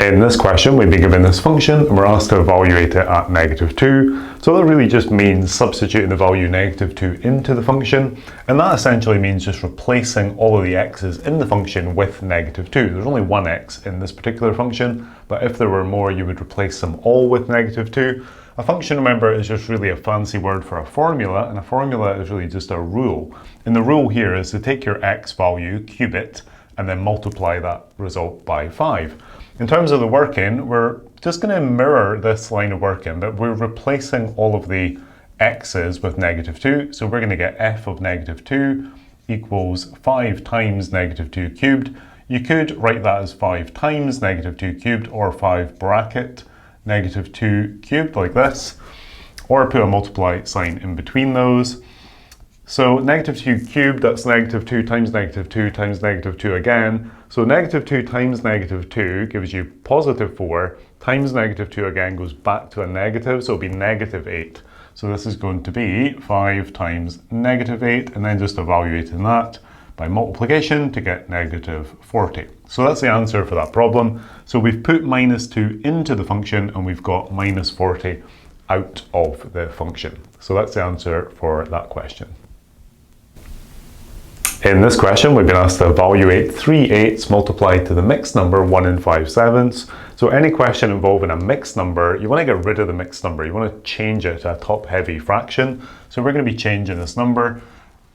In this question, we've been given this function and we're asked to evaluate it at -2. So that really just means substituting the value -2 into the function, and that essentially means just replacing all of the x's in the function with -2. There's only one x in this particular function, but if there were more, you would replace them all with -2. A function, remember, is just really a fancy word for a formula, and a formula is really just a rule. And the rule here is to take your x value, cube it, and then multiply that result by 5. In terms of the working, we're just going to mirror this line of working, but we're replacing all of the x's with -2. So we're going to get f of -2 equals 5 times -2 cubed. You could write that as 5 times -2 cubed, or 5 bracket -2 cubed like this, or put a multiply sign in between those. So -2 cubed, that's -2 times -2 times -2 again. So -2 times -2 gives you +4, times -2 again goes back to a negative, so it'll be -8. So this is going to be 5 times -8, and then just evaluating that by multiplication to get -40. So that's the answer for that problem. So we've put -2 into the function and we've got -40 out of the function. So that's the answer for that question. In this question, we've been asked to evaluate 3/8 multiplied to the mixed number 1 5/7. So any question involving a mixed number, you want to get rid of the mixed number. You want to change it to a top-heavy fraction. So we're going to be changing this number.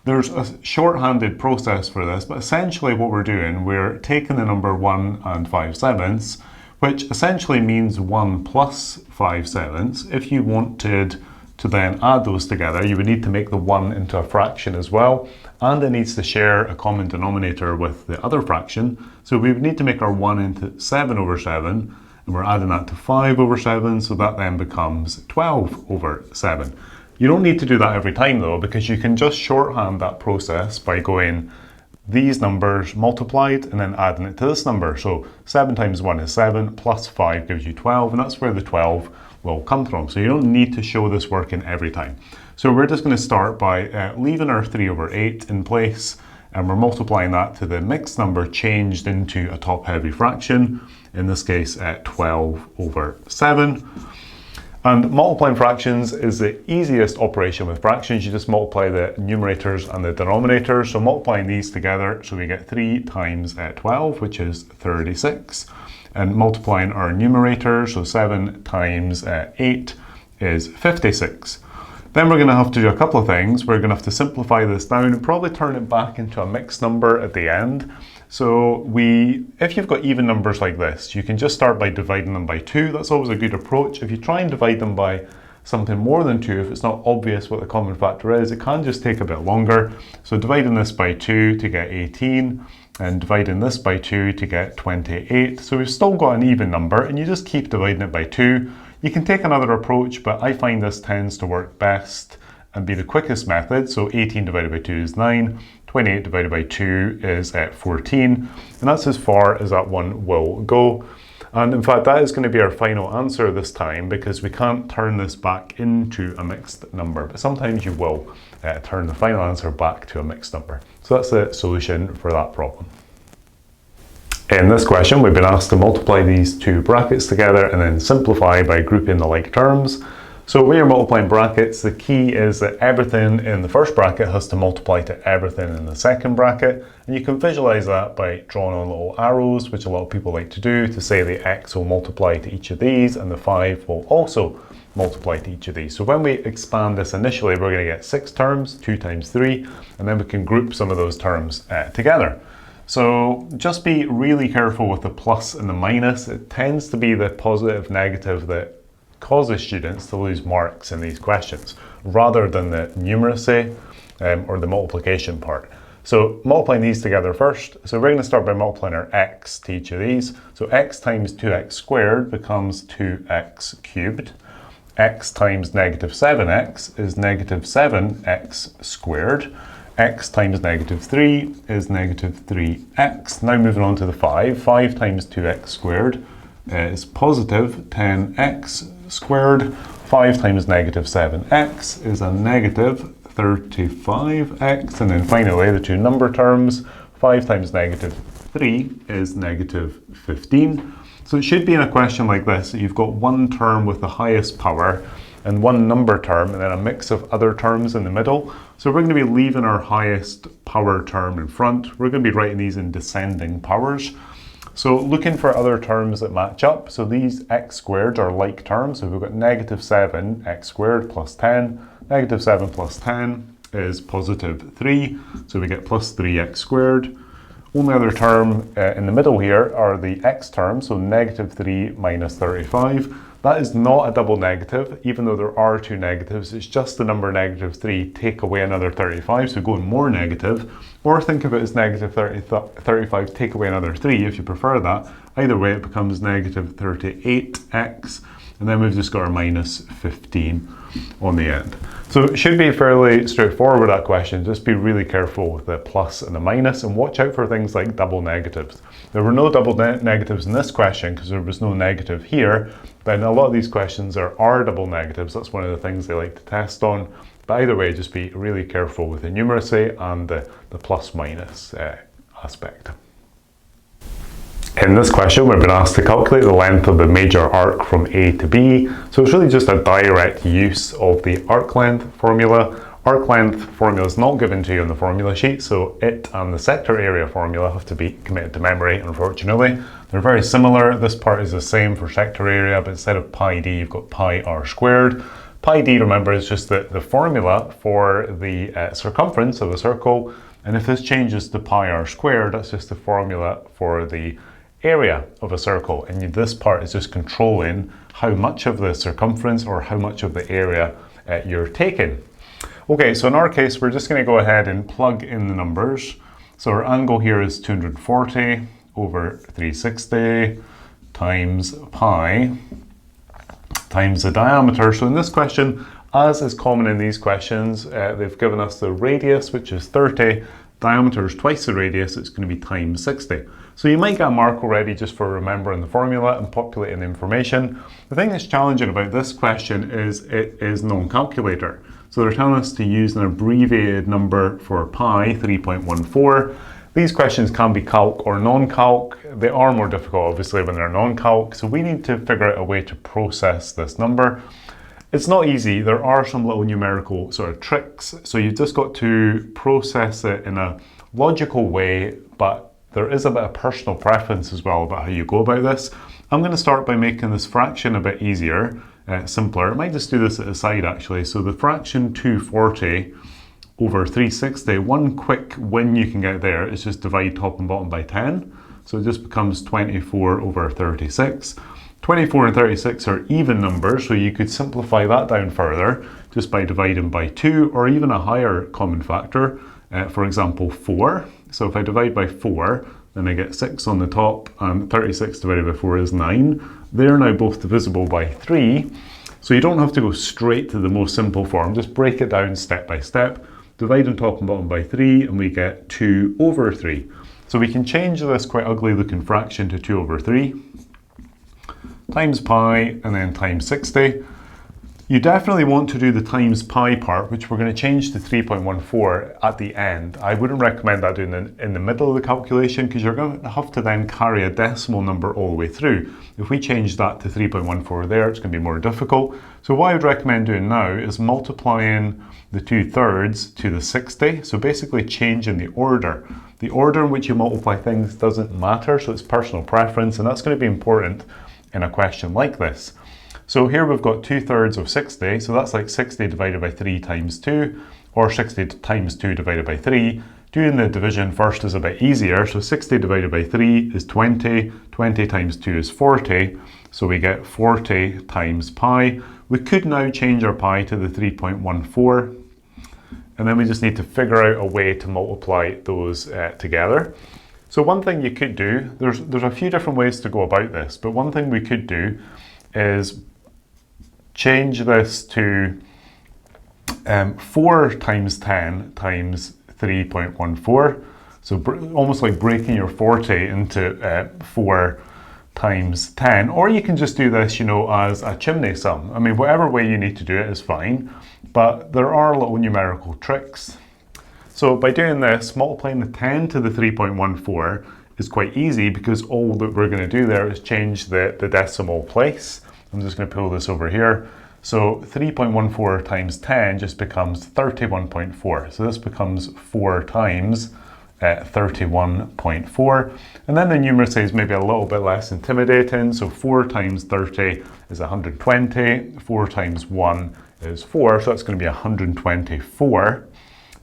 There's a shorthanded process for this, but essentially what we're doing, we're taking the number 1 5/7, which essentially means 1 plus 5/7. If you wanted to then add those together, you would need to make the 1 into a fraction as well, and it needs to share a common denominator with the other fraction. So we would need to make our 1 into 7/7, and we're adding that to 5/7, so that then becomes 12/7. You don't need to do that every time though, because you can just shorthand that process by going these numbers multiplied and then adding it to this number. So 7 times 1 is 7, plus 5 gives you 12, and that's where the 12 will come from. So you don't need to show this working every time. So we're just going to start by leaving our 3/8 in place, and we're multiplying that to the mixed number changed into a top-heavy fraction, in this case 12/7. And multiplying fractions is the easiest operation with fractions. You just multiply the numerators and the denominators. So multiplying these together, so we get 3 times 12, which is 36. And multiplying our numerators, so 7 times 8 is 56. Then we're going to have to do a couple of things. We're going to have to simplify this down and probably turn it back into a mixed number at the end. So if you've got even numbers like this, you can just start by dividing them by 2. That's always a good approach. If you try and divide them by something more than 2, if it's not obvious what the common factor is, it can just take a bit longer. So dividing this by 2 to get 18, and dividing this by 2 to get 28. So we've still got an even number, and you just keep dividing it by 2. You can take another approach, but I find this tends to work best and be the quickest method. So 18 divided by 2 is 9, 28 divided by 2 is 14, and that's as far as that one will go. And in fact, that is going to be our final answer this time, because we can't turn this back into a mixed number, but sometimes you will turn the final answer back to a mixed number. So that's the solution for that problem. In this question, we've been asked to multiply these two brackets together and then simplify by grouping the like terms. So when you're multiplying brackets, the key is that everything in the first bracket has to multiply to everything in the second bracket. And you can visualize that by drawing on little arrows, which a lot of people like to do, to say the x will multiply to each of these and the 5 will also multiply to each of these. So when we expand this initially, we're going to get 6 terms, 2 times 3, and then we can group some of those terms together. So just be really careful with the plus and the minus. It tends to be the positive, negative that causes students to lose marks in these questions, rather than the numeracy or the multiplication part. So multiplying these together first. So we're going to start by multiplying our x to each of these. So x times 2x squared becomes 2x cubed. X times negative 7x is negative 7x squared. X times negative 3 is negative 3x. Now moving on to the 5. 5 times 2x squared is positive 10x squared. 5 times negative 7x is a negative 35x. And then finally, the two number terms. 5 times negative 3 is negative 15. So it should be in a question like this, that you've got one term with the highest power and one number term and then a mix of other terms in the middle. So we're going to be leaving our highest power term in front. We're going to be writing these in descending powers. So looking for other terms that match up. So these x squared are like terms. So we've got negative 7 x squared plus 10. Negative 7 plus 10 is positive 3. So we get plus 3x squared. Only other term in the middle here are the x terms, so negative 3 minus 35. That is not a double negative, even though there are two negatives. It's just the number negative 3 take away another 35, so going more negative. Or think of it as negative 35 take away another 3 if you prefer that. Either way, it becomes negative 38x, and then we've just got our minus 15 on the end. So it should be fairly straightforward, that question. Just be really careful with the plus and the minus and watch out for things like double negatives. There were no double negatives in this question because there was no negative here, but in a lot of these questions there are double negatives. That's one of the things they like to test on. But either way, just be really careful with the numeracy and the plus minus aspect. In this question, we've been asked to calculate the length of the major arc from A to B. So it's really just a direct use of the arc length formula. Arc length formula is not given to you on the formula sheet, so it and the sector area formula have to be committed to memory, unfortunately. They're very similar. This part is the same for sector area, but instead of pi d, you've got pi r squared. Pi d, remember, is just the formula for the circumference of a circle. And if this changes to pi r squared, that's just the formula for the area of a circle, and this part is just controlling how much of the circumference or how much of the area you're taking. Okay, so in our case, we're just going to go ahead and plug in the numbers. So our angle here is 240 over 360 times pi times the diameter. So in this question, as is common in these questions, they've given us the radius, which is 30, diameter is twice the radius, it's going to be times 60. So you might get a mark already just for remembering the formula and populating the information. The thing that's challenging about this question is it is non-calculator. So they're telling us to use an abbreviated number for pi, 3.14. These questions can be calc or non-calc. They are more difficult, obviously, when they're non-calc. So we need to figure out a way to process this number. It's not easy. There are some little numerical sort of tricks. So you've just got to process it in a logical way, but there is a bit of personal preference as well about how you go about this. I'm going to start by making this fraction a bit easier, simpler. I might just do this at the side actually. So the fraction 240 over 360, one quick win you can get there is just divide top and bottom by 10. So it just becomes 24 over 36. 24 and 36 are even numbers, so you could simplify that down further just by dividing by 2 or even a higher common factor, for example 4. So if I divide by 4, then I get 6 on the top, and 36 divided by 4 is 9. They're now both divisible by 3, so you don't have to go straight to the most simple form, just break it down step by step, divide on top and bottom by 3, and we get 2 over 3. So we can change this quite ugly looking fraction to 2 over 3, times pi, and then times 60. You definitely want to do the times pi part, which we're going to change to 3.14 at the end. I wouldn't recommend that doing it in the middle of the calculation because you're going to have to then carry a decimal number all the way through. If we change that to 3.14 there, it's going to be more difficult. So what I would recommend doing now is multiplying the 2/3 to the 60. So basically changing the order. The order in which you multiply things doesn't matter, so it's personal preference, and that's going to be important in a question like this. So here we've got 2/3 of 60, so that's like 60 divided by 3 times 2, or 60 times 2 divided by 3. Doing the division first is a bit easier, so 60 divided by 3 is 20, 20 times 2 is 40, so we get 40 times pi. We could now change our pi to the 3.14, and then we just need to figure out a way to multiply those together. So one thing you could do, there's a few different ways to go about this, but one thing we could do is change this to 4 times 10 times 3.14. So almost like breaking your 40 into 4 times 10. Or you can just do this, you know, as a chimney sum. I mean, whatever way you need to do it is fine. But there are little numerical tricks. So by doing this, multiplying the 10 to the 3.14 is quite easy because all that we're going to do there is change the decimal place. I'm just going to pull this over here. So 3.14 times 10 just becomes 31.4. So this becomes 4 times 31.4. And then the numeracy is maybe a little bit less intimidating. So 4 times 30 is 120. 4 times 1 is 4. So that's going to be 124.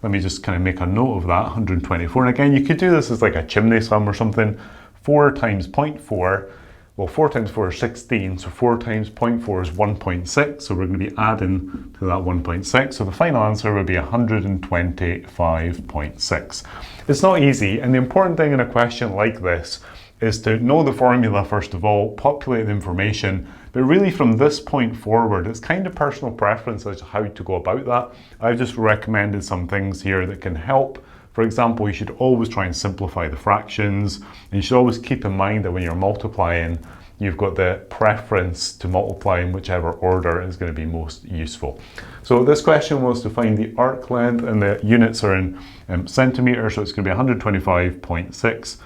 Let me just kind of make a note of that, 124. And again, you could do this as like a chimney sum or something. 4 times 0.4. Well, 4 times 4 is 16, so 4 times 0.4 is 1.6, so we're going to be adding to that 1.6, so the final answer would be 125.6. It's not easy, and the important thing in a question like this is to know the formula first of all, populate the information, but really from this point forward, it's kind of personal preference as to how to go about that. I've just recommended some things here that can help. For example, you should always try and simplify the fractions, and you should always keep in mind that when you're multiplying, you've got the preference to multiply in whichever order is going to be most useful. So this question was to find the arc length, and the units are in centimeters, so it's going to be 125.6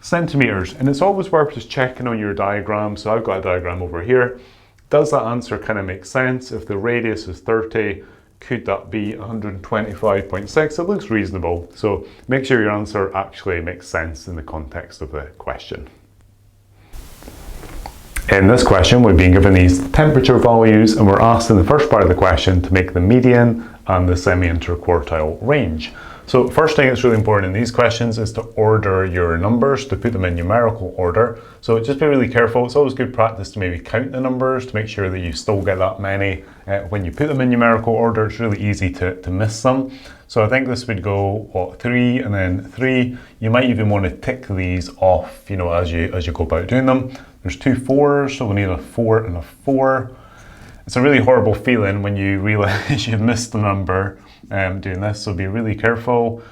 centimeters. And it's always worth just checking on your diagram. So I've got a diagram over here. Does that answer kind of make sense? If the radius is 30, could that be 125.6? It looks reasonable. So make sure your answer actually makes sense in the context of the question. In this question, we've been given these temperature values, and we're asked in the first part of the question to make the median and the semi-interquartile range. So first thing that's really important in these questions is to order your numbers, to put them in numerical order. So just be really careful. It's always good practice to maybe count the numbers to make sure that you still get that many. When you put them in numerical order, it's really easy to miss them. So I think this would go, 3 and then 3. You might even want to tick these off, as you go about doing them. There's 2 4s, so we need a 4 and a 4. It's a really horrible feeling when you realize you've missed the number doing this, so be really careful.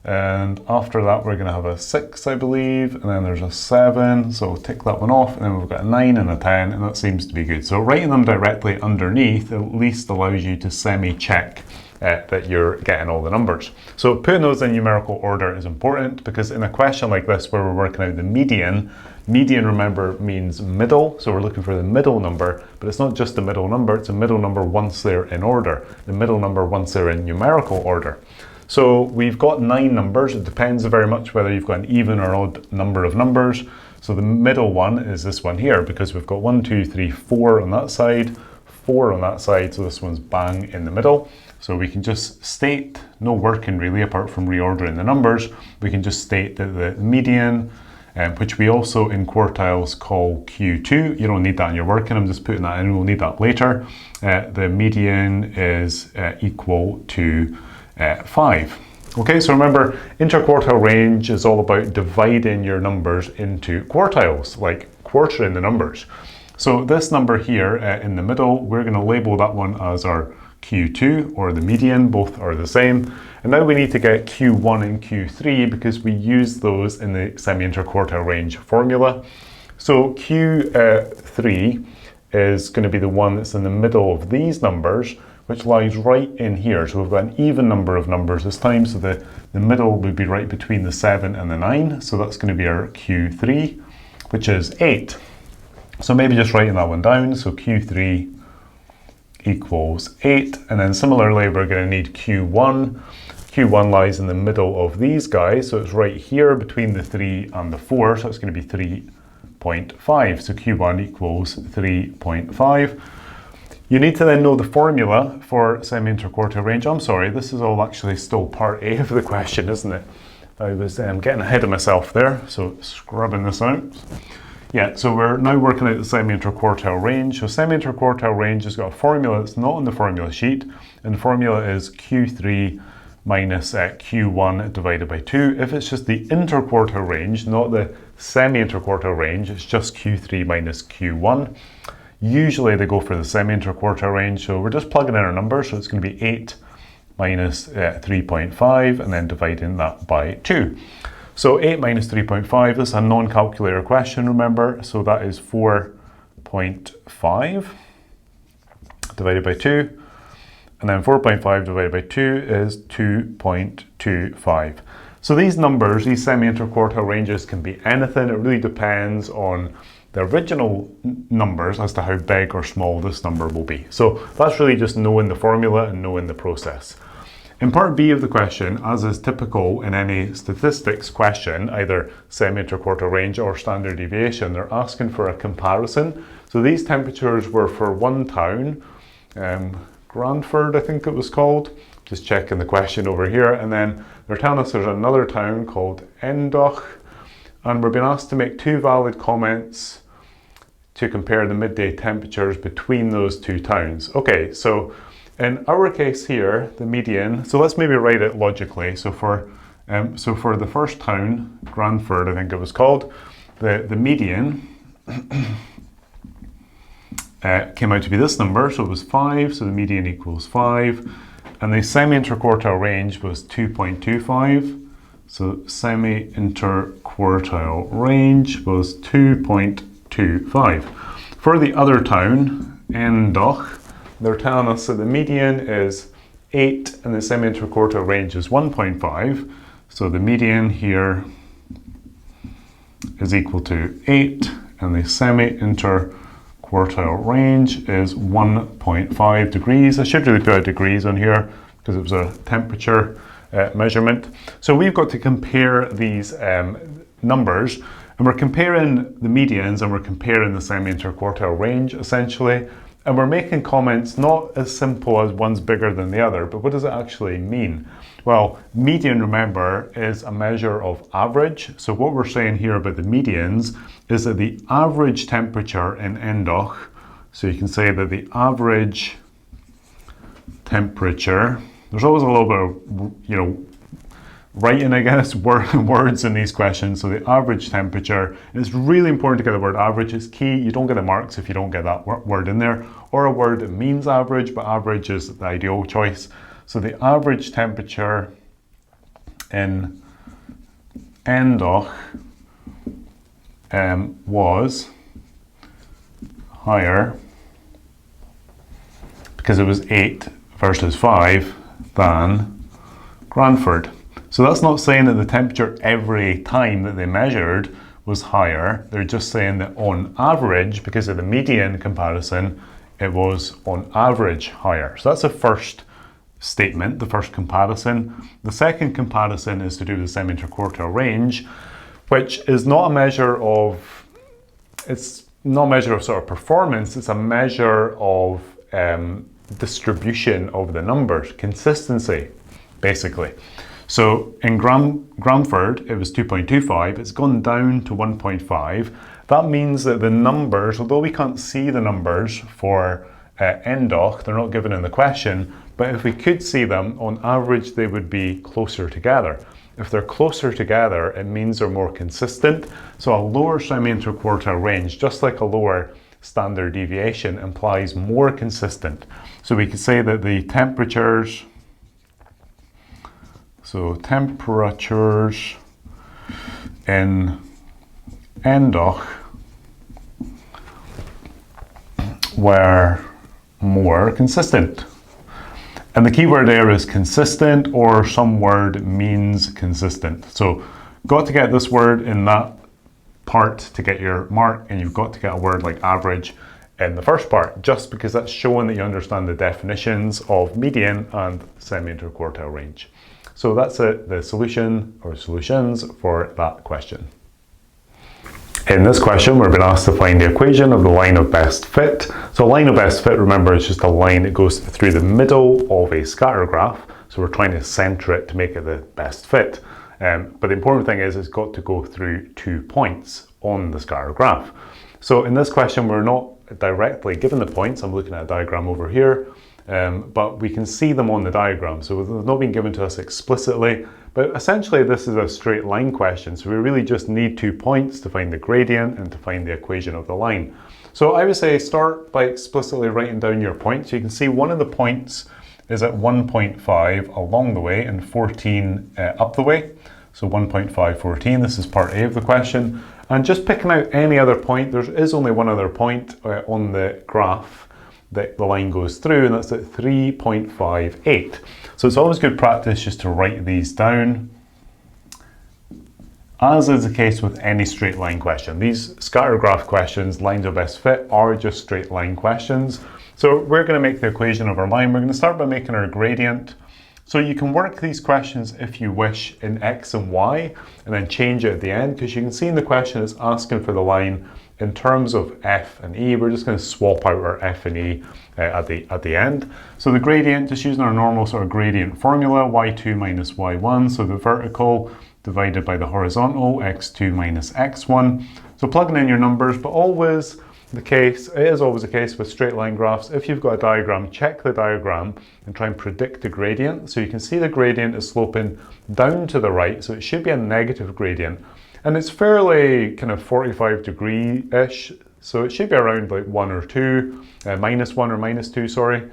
And after that, we're going to have a 6, I believe, and then there's a 7, so tick that one off, and then we've got a 9 and a 10, and that seems to be good. So writing them directly underneath at least allows you to semi-check that you're getting all the numbers. So putting those in numerical order is important, because in a question like this where we're working out the median, remember, means middle, so we're looking for the middle number, but it's not just the middle number, it's a middle number once they're in order, the middle number once they're in numerical order. So we've got 9 numbers. It depends very much whether you've got an even or odd number of numbers. So the middle one is this one here, because we've got 1, 2, 3, 4 on that side, 4 on that side, so this one's bang in the middle. So we can just state, no working really apart from reordering the numbers, we can just state that the median, which we also in quartiles call Q2. You don't need that in your working, I'm just putting that in, we'll need that later. The median is equal to 5. Okay, so remember, interquartile range is all about dividing your numbers into quartiles, like quartering the numbers. So this number here in the middle, we're going to label that one as our Q2 or the median, both are the same. And now we need to get Q1 and Q3 because we use those in the semi-interquartile range formula. So Q3 is going to be the one that's in the middle of these numbers, which lies right in here. So we've got an even number of numbers this time, so the middle would be right between the 7 and the 9. So that's going to be our Q3, which is 8. So maybe just writing that one down. So Q3 equals 8. And then similarly, we're going to need Q1. Q1 lies in the middle of these guys. So it's right here between the 3 and the 4. So it's going to be 3.5. So Q1 equals 3.5. You need to then know the formula for semi-interquartile range. I'm sorry, this is all actually still part A of the question, isn't it? I was getting ahead of myself there, so scrubbing this out. Yeah, so we're now working out the semi-interquartile range. So semi-interquartile range has got a formula that's not on the formula sheet, and the formula is Q3 minus Q1 divided by 2. If it's just the interquartile range, not the semi-interquartile range, it's just Q3 minus Q1. Usually they go for the semi-interquartile range, so we're just plugging in our numbers, so it's going to be 8 minus 3.5 and then dividing that by 2. So 8 minus 3.5, this is a non-calculator question, remember, so that is 4.5 divided by 2, and then 4.5 divided by 2 is 2.25. So these numbers, these semi-interquartile ranges can be anything. It really depends on the original numbers as to how big or small this number will be. So that's really just knowing the formula and knowing the process. In part B of the question, as is typical in any statistics question, either semi-interquartile range or standard deviation, they're asking for a comparison. So these temperatures were for one town, Granford, I think it was called. Just checking the question over here. And then they're telling us there's another town called Endoch, and we're being asked to make two valid comments to compare the midday temperatures between those two towns. Okay, so in our case here, the median, so let's maybe write it logically. So for the first town, Granford, I think it was called, the median came out to be this number, so it was 5, so the median equals 5, and the semi-interquartile range was 2.25, so semi-interquartile range was 2.25. For the other town, Endoch, they're telling us that the median is 8 and the semi-interquartile range is 1.5, so the median here is equal to 8 and the semi-interquartile range is 1.5 degrees. I should really put degrees on here because it was a temperature measurement. So we've got to compare these numbers, and we're comparing the medians and we're comparing the semi-interquartile range essentially, and we're making comments not as simple as one's bigger than the other, but what does it actually mean? Well, median, remember, is a measure of average. So what we're saying here about the medians is that the average temperature in Endoch, so you can say that the average temperature, there's always a little bit of, writing, I guess, words in these questions. So the average temperature, and it's really important to get the word average. It's key. You don't get the marks if you don't get that word in there, or a word that means average, but average is the ideal choice. So the average temperature in Endoch was higher because it was 8 versus 5 than Granford. So that's not saying that the temperature every time that they measured was higher. They're just saying that on average, because of the median comparison, it was on average higher. So that's the first statement, the first comparison. The second comparison is to do with the semi-interquartile range, which is not a measure of, it's not a measure of sort of performance, it's a measure of distribution of the numbers, consistency, basically. So in Granford, it was 2.25, it's gone down to 1.5. That means that the numbers, although we can't see the numbers for Endoch, they're not given in the question, but if we could see them, on average, they would be closer together. If they're closer together, it means they're more consistent. So a lower semi-interquartile range, just like a lower standard deviation, implies more consistent. So we could say that the temperatures, temperatures in Endoch were more consistent. And the key word there is consistent, or some word means consistent. So got to get this word in that part to get your mark, and you've got to get a word like average in the first part, just because that's showing that you understand the definitions of median and semi-interquartile range. So that's it, the solution or solutions for that question. In this question, we're being asked to find the equation of the line of best fit. So a line of best fit, remember, is just a line that goes through the middle of a scatter graph. So we're trying to center it to make it the best fit. But the important thing is it's got to go through 2 points on the scatter graph. So in this question, we're not directly given the points. I'm looking at a diagram over here, but we can see them on the diagram. So they've not been given to us explicitly, but essentially this is a straight line question. So we really just need 2 points to find the gradient and to find the equation of the line. So I would say start by explicitly writing down your points. You can see one of the points is at 1.5 along the way and 14 up the way. So 1.5, 14, this is part A of the question. And just picking out any other point, there is only one other point on the graph that the line goes through, and that's at 3.58. So it's always good practice just to write these down. As is the case with any straight line question, these scatter graph questions, lines of best fit, are just straight line questions. So we're going to make the equation of our line. We're going to start by making our gradient. So you can work these questions if you wish in X and Y and then change it at the end, because you can see in the question it's asking for the line in terms of F and E. We're just going to swap out our F and E at the end. So the gradient, just using our normal sort of gradient formula, y2 minus y1, so the vertical divided by the horizontal, x2 minus x1. So plugging in your numbers, but always it is always the case with straight line graphs. If you've got a diagram, check the diagram and try and predict the gradient. So you can see the gradient is sloping down to the right, so it should be a negative gradient. And it's fairly kind of 45 degree-ish, so it should be around like 1 or 2, minus 1 or minus 2, sorry.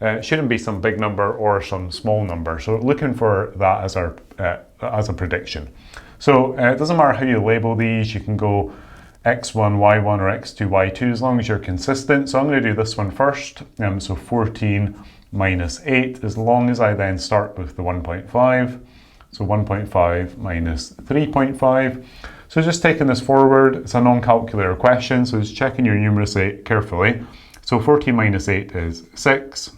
It shouldn't be some big number or some small number. So looking for that as a prediction. So it doesn't matter how you label these. You can go x1, y1 or x2, y2 as long as you're consistent. So I'm going to do this one first. So 14 minus 8, as long as I then start with the 1.5. So 1.5 minus 3.5. So just taking this forward, it's a non-calculator question, so just checking your numeracy carefully. So 14 minus 8 is 6.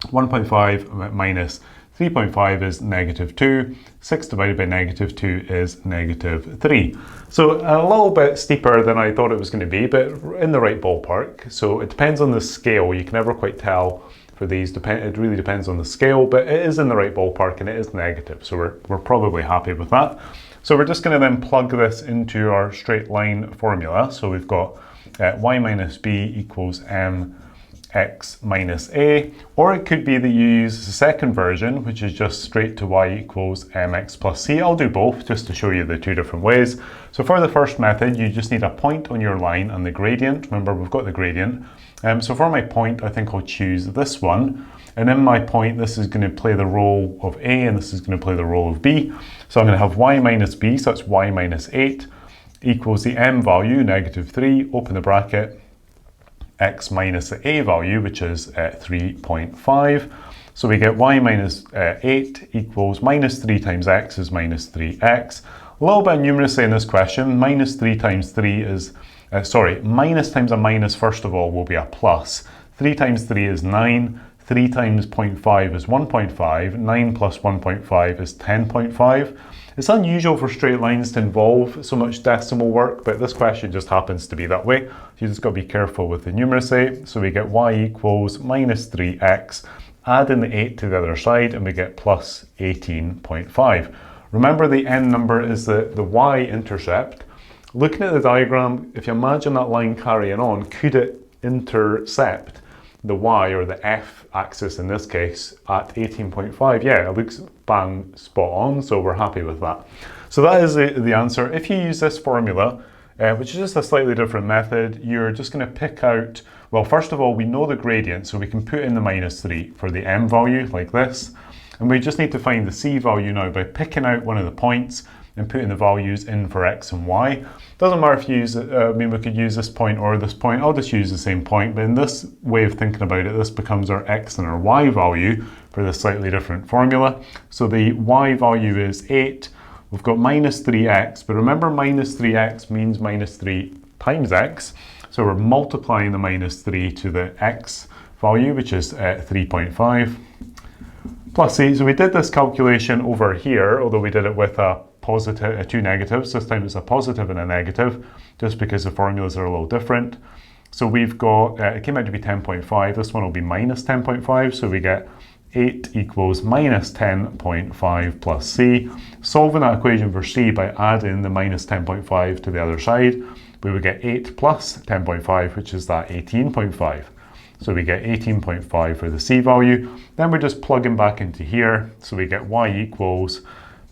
1.5 minus 3.5 is negative 2. 6 divided by negative 2 is negative 3. So a little bit steeper than I thought it was going to be, but in the right ballpark. So it depends on the scale. You can never quite tell for these. It really depends on the scale, but it is in the right ballpark and it is negative. So we're probably happy with that. So we're just going to then plug this into our straight line formula. So we've got y minus b equals mx minus a, or it could be that you use the second version, which is just straight to y equals mx plus c. I'll do both just to show you the two different ways. So for the first method, you just need a point on your line and the gradient. Remember, we've got the gradient. So for my point, I think I'll choose this one. And in my point, this is going to play the role of A and this is going to play the role of B. So I'm going to have y minus b, so that's y minus 8, equals the m value, negative 3, open the bracket, x minus the a value, which is 3.5. So we get y minus 8 equals minus 3 times x is minus 3x. A little bit of numeracy in this question. Minus 3 times 3 is, minus times a minus, first of all, will be a plus. 3 times 3 is 9. 3 times 0.5 is 1.5. 9 plus 1.5 is 10.5. It's unusual for straight lines to involve so much decimal work, but this question just happens to be that way. So you just got to be careful with the numeracy. So we get y equals minus 3x, add in the 8 to the other side, and we get plus 18.5. Remember, the n number is the y-intercept. Looking at the diagram, if you imagine that line carrying on, could it intercept the y, or the f axis in this case, at 18.5? Yeah, it looks bang spot on, so we're happy with that. So that is the answer. If you use this formula, which is just a slightly different method, you're just going to pick out, well, first of all, we know the gradient, so we can put in the minus 3 for the m value, like this. And we just need to find the c value now by picking out one of the points and putting the values in for x and y. Doesn't matter if you use, we could use this point or this point. I'll just use the same point, but in this way of thinking about it, this becomes our x and our y value for this slightly different formula. So the y value is 8. We've got minus 3x, but remember, minus 3x means minus 3 times x. So we're multiplying the minus 3 to the x value, which is 3.5. Plus c. So we did this calculation over here, although we did it with a positive, two negatives. This time it's a positive and a negative, just because the formulas are a little different. So we've got, it came out to be 10.5. This one will be minus 10.5. So we get 8 equals minus 10.5 plus c. Solving that equation for c by adding the minus 10.5 to the other side, we would get 8 plus 10.5, which is that 18.5. So we get 18.5 for the c value. Then we're just plugging back into here. So we get y equals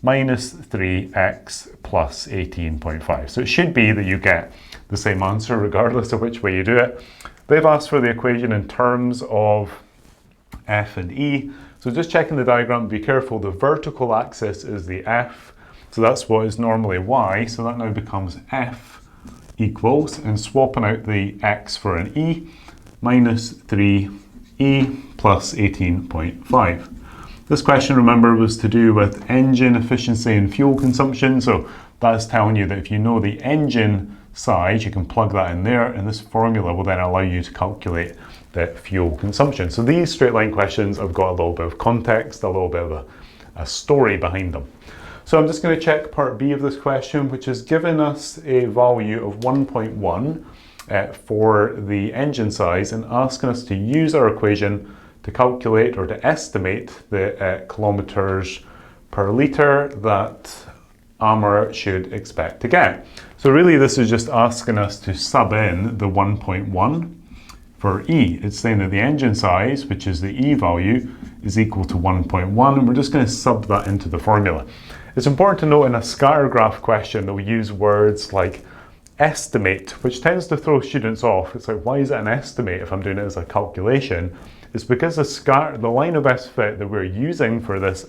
minus 3x plus 18.5. So it should be that you get the same answer regardless of which way you do it. They've asked for the equation in terms of f and e. So just checking the diagram, be careful, the vertical axis is the f. So that's what is normally y. So that now becomes f equals, and swapping out the x for an e, minus 3e plus 18.5. This question, remember, was to do with engine efficiency and fuel consumption. So That's telling you that if you know the engine size, you can plug that in there, and this formula will then allow you to calculate the fuel consumption. So these straight line questions have got a little bit of context, a little bit of a story behind them. So I'm just going to check part B of this question, which has given us a value of 1.1 for the engine size and asking us to use our equation to calculate or to estimate the kilometers per litre that AMR should expect to get. So really this is just asking us to sub in the 1.1 for E. It's saying that the engine size, which is the E value, is equal to 1.1, and we're just going to sub that into the formula. It's important to note in a scatter graph question that we use words like estimate, which tends to throw students off. It's like, why is it an estimate if I'm doing it as a calculation? It's because the line of best fit that we're using for this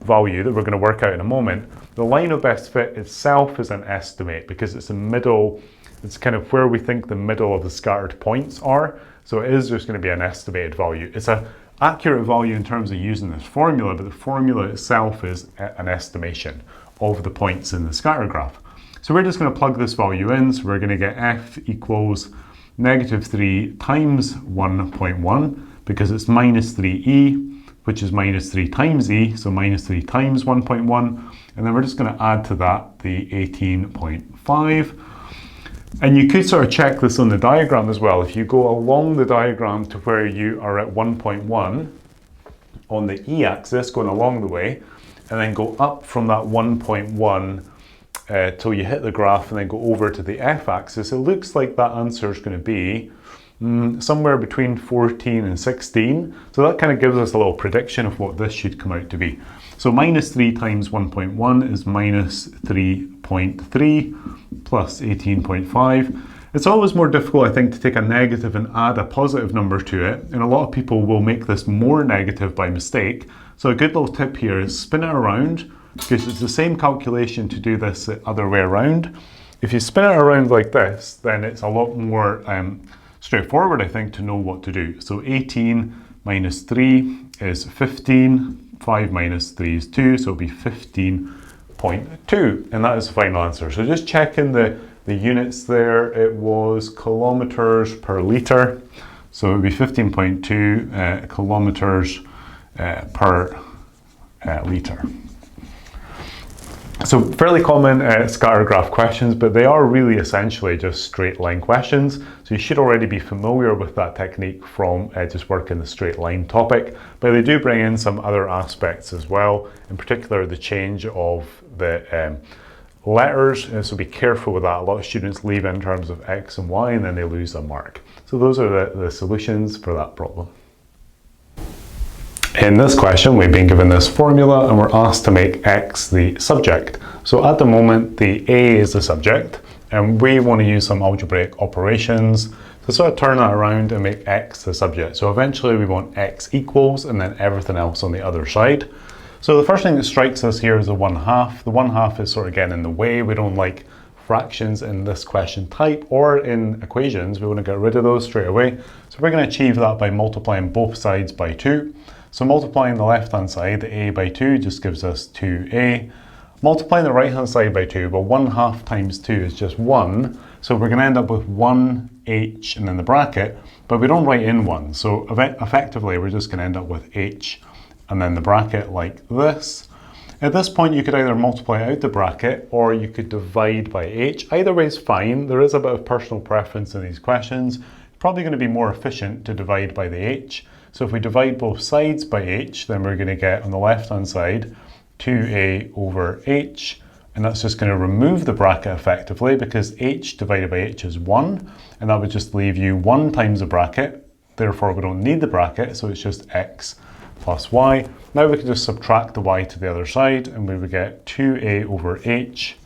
value that we're going to work out in a moment, the line of best fit itself is an estimate because it's a middle, it's kind of where we think the middle of the scattered points are. So it is just going to be an estimated value. It's an accurate value in terms of using this formula, but the formula itself is an estimation of the points in the scatter graph. So we're just going to plug this value in. So we're going to get F equals -3 times 1.1 because it's -3E, which is -3 times E, so -3 times 1.1. And then we're just going to add to that the 18.5. And you could sort of check this on the diagram as well. If you go along the diagram to where you are at 1.1 on the E-axis, going along the way, and then go up from that 1.1 till you hit the graph and then go over to the F-axis, it looks like that answer is going to be somewhere between 14 and 16. So that kind of gives us a little prediction of what this should come out to be. So -3 times 1.1 is -3.3 plus 18.5. It's always more difficult, I think, to take a negative and add a positive number to it. And a lot of people will make this more negative by mistake. So a good little tip here is spin it around, because it's the same calculation to do this the other way around. If you spin it around like this, then it's a lot more straightforward, I think, to know what to do. So 18 minus 3 is 15, 5 minus 3 is 2, so it'll be 15.2, and that is the final answer. So just checking the units there, it was kilometers per litre, so it would be 15.2 kilometers per litre. So fairly common scatter graph questions, but they are really essentially just straight line questions. So you should already be familiar with that technique from just working the straight line topic, but they do bring in some other aspects as well, in particular the change of the letters, so be careful with that. A lot of students leave in terms of X and Y and then they lose a mark. So those are the solutions for that problem. In this question, we've been given this formula and we're asked to make X the subject. So at the moment, the A is the subject, and we want to use some algebraic operations to sort of turn that around and make X the subject. So eventually we want X equals and then everything else on the other side. So the first thing that strikes us here is the 1/2. The 1/2 is sort of getting in the way. We don't like fractions in this question type or in equations. We want to get rid of those straight away. So we're going to achieve that by multiplying both sides by 2. So multiplying the left-hand side, the A by 2, just gives us 2A. Multiplying the right-hand side by 2, well, 1/2 times 2 is just 1. So we're going to end up with 1H and then the bracket, but we don't write in 1. So effectively, we're just going to end up with H and then the bracket like this. At this point, you could either multiply out the bracket or you could divide by H. Either way is fine. There is a bit of personal preference in these questions. It's probably going to be more efficient to divide by the H. So if we divide both sides by H, then we're going to get on the left-hand side 2A over H, and that's just going to remove the bracket effectively because H divided by H is 1, and that would just leave you 1 times the bracket. Therefore, we don't need the bracket, so it's just X plus Y. Now we can just subtract the Y to the other side, and we would get 2A over H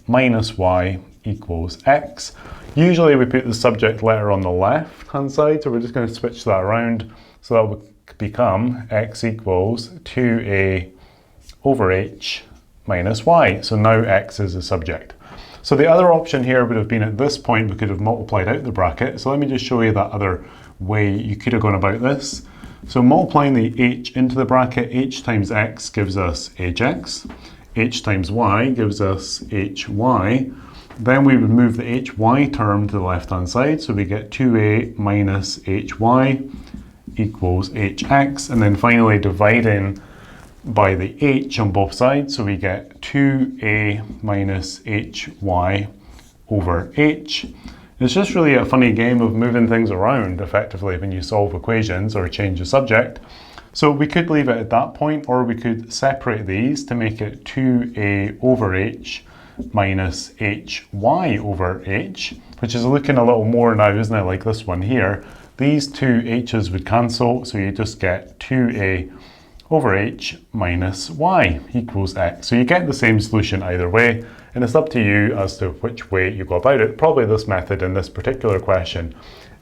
minus Y equals X. Usually we put the subject letter on the left-hand side, so we're just going to switch that around. So that would become X equals 2A over H minus Y. So now X is the subject. So the other option here would have been at this point, we could have multiplied out the bracket. So let me just show you that other way you could have gone about this. So multiplying the H into the bracket, H times X gives us HX. h times y gives us hy. Then we would move the hy term to the left-hand side, so we get 2a minus hy equals hx, and then finally dividing by the h on both sides, so we get 2a minus hy over h. It's just really a funny game of moving things around effectively when you solve equations or change the subject. So we could leave it at that point, or we could separate these to make it 2a over h minus hy over h, which is looking a little more now, isn't it, like this one here. These two h's would cancel, so you just get 2a over h minus y equals x. So you get the same solution either way, and it's up to you as to which way you go about it. Probably this method in this particular question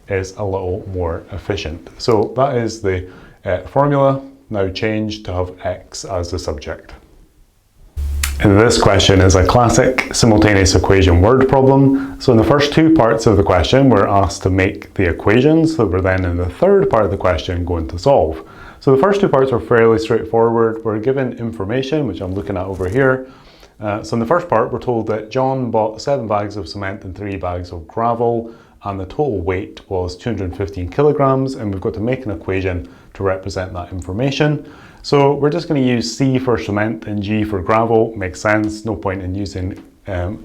is a little more efficient. So that is the formula, now changed to have x as the subject. And this question is a classic simultaneous equation word problem. So in the first two parts of the question, we're asked to make the equations that we're then in the third part of the question going to solve. So the first two parts are fairly straightforward. We're given information, which I'm looking at over here. So in the first part, we're told that John bought 7 bags of cement and 3 bags of gravel, and the total weight was 215 kilograms, and we've got to make an equation to represent that information. So we're just going to use C for cement and G for gravel. Makes sense, no point in using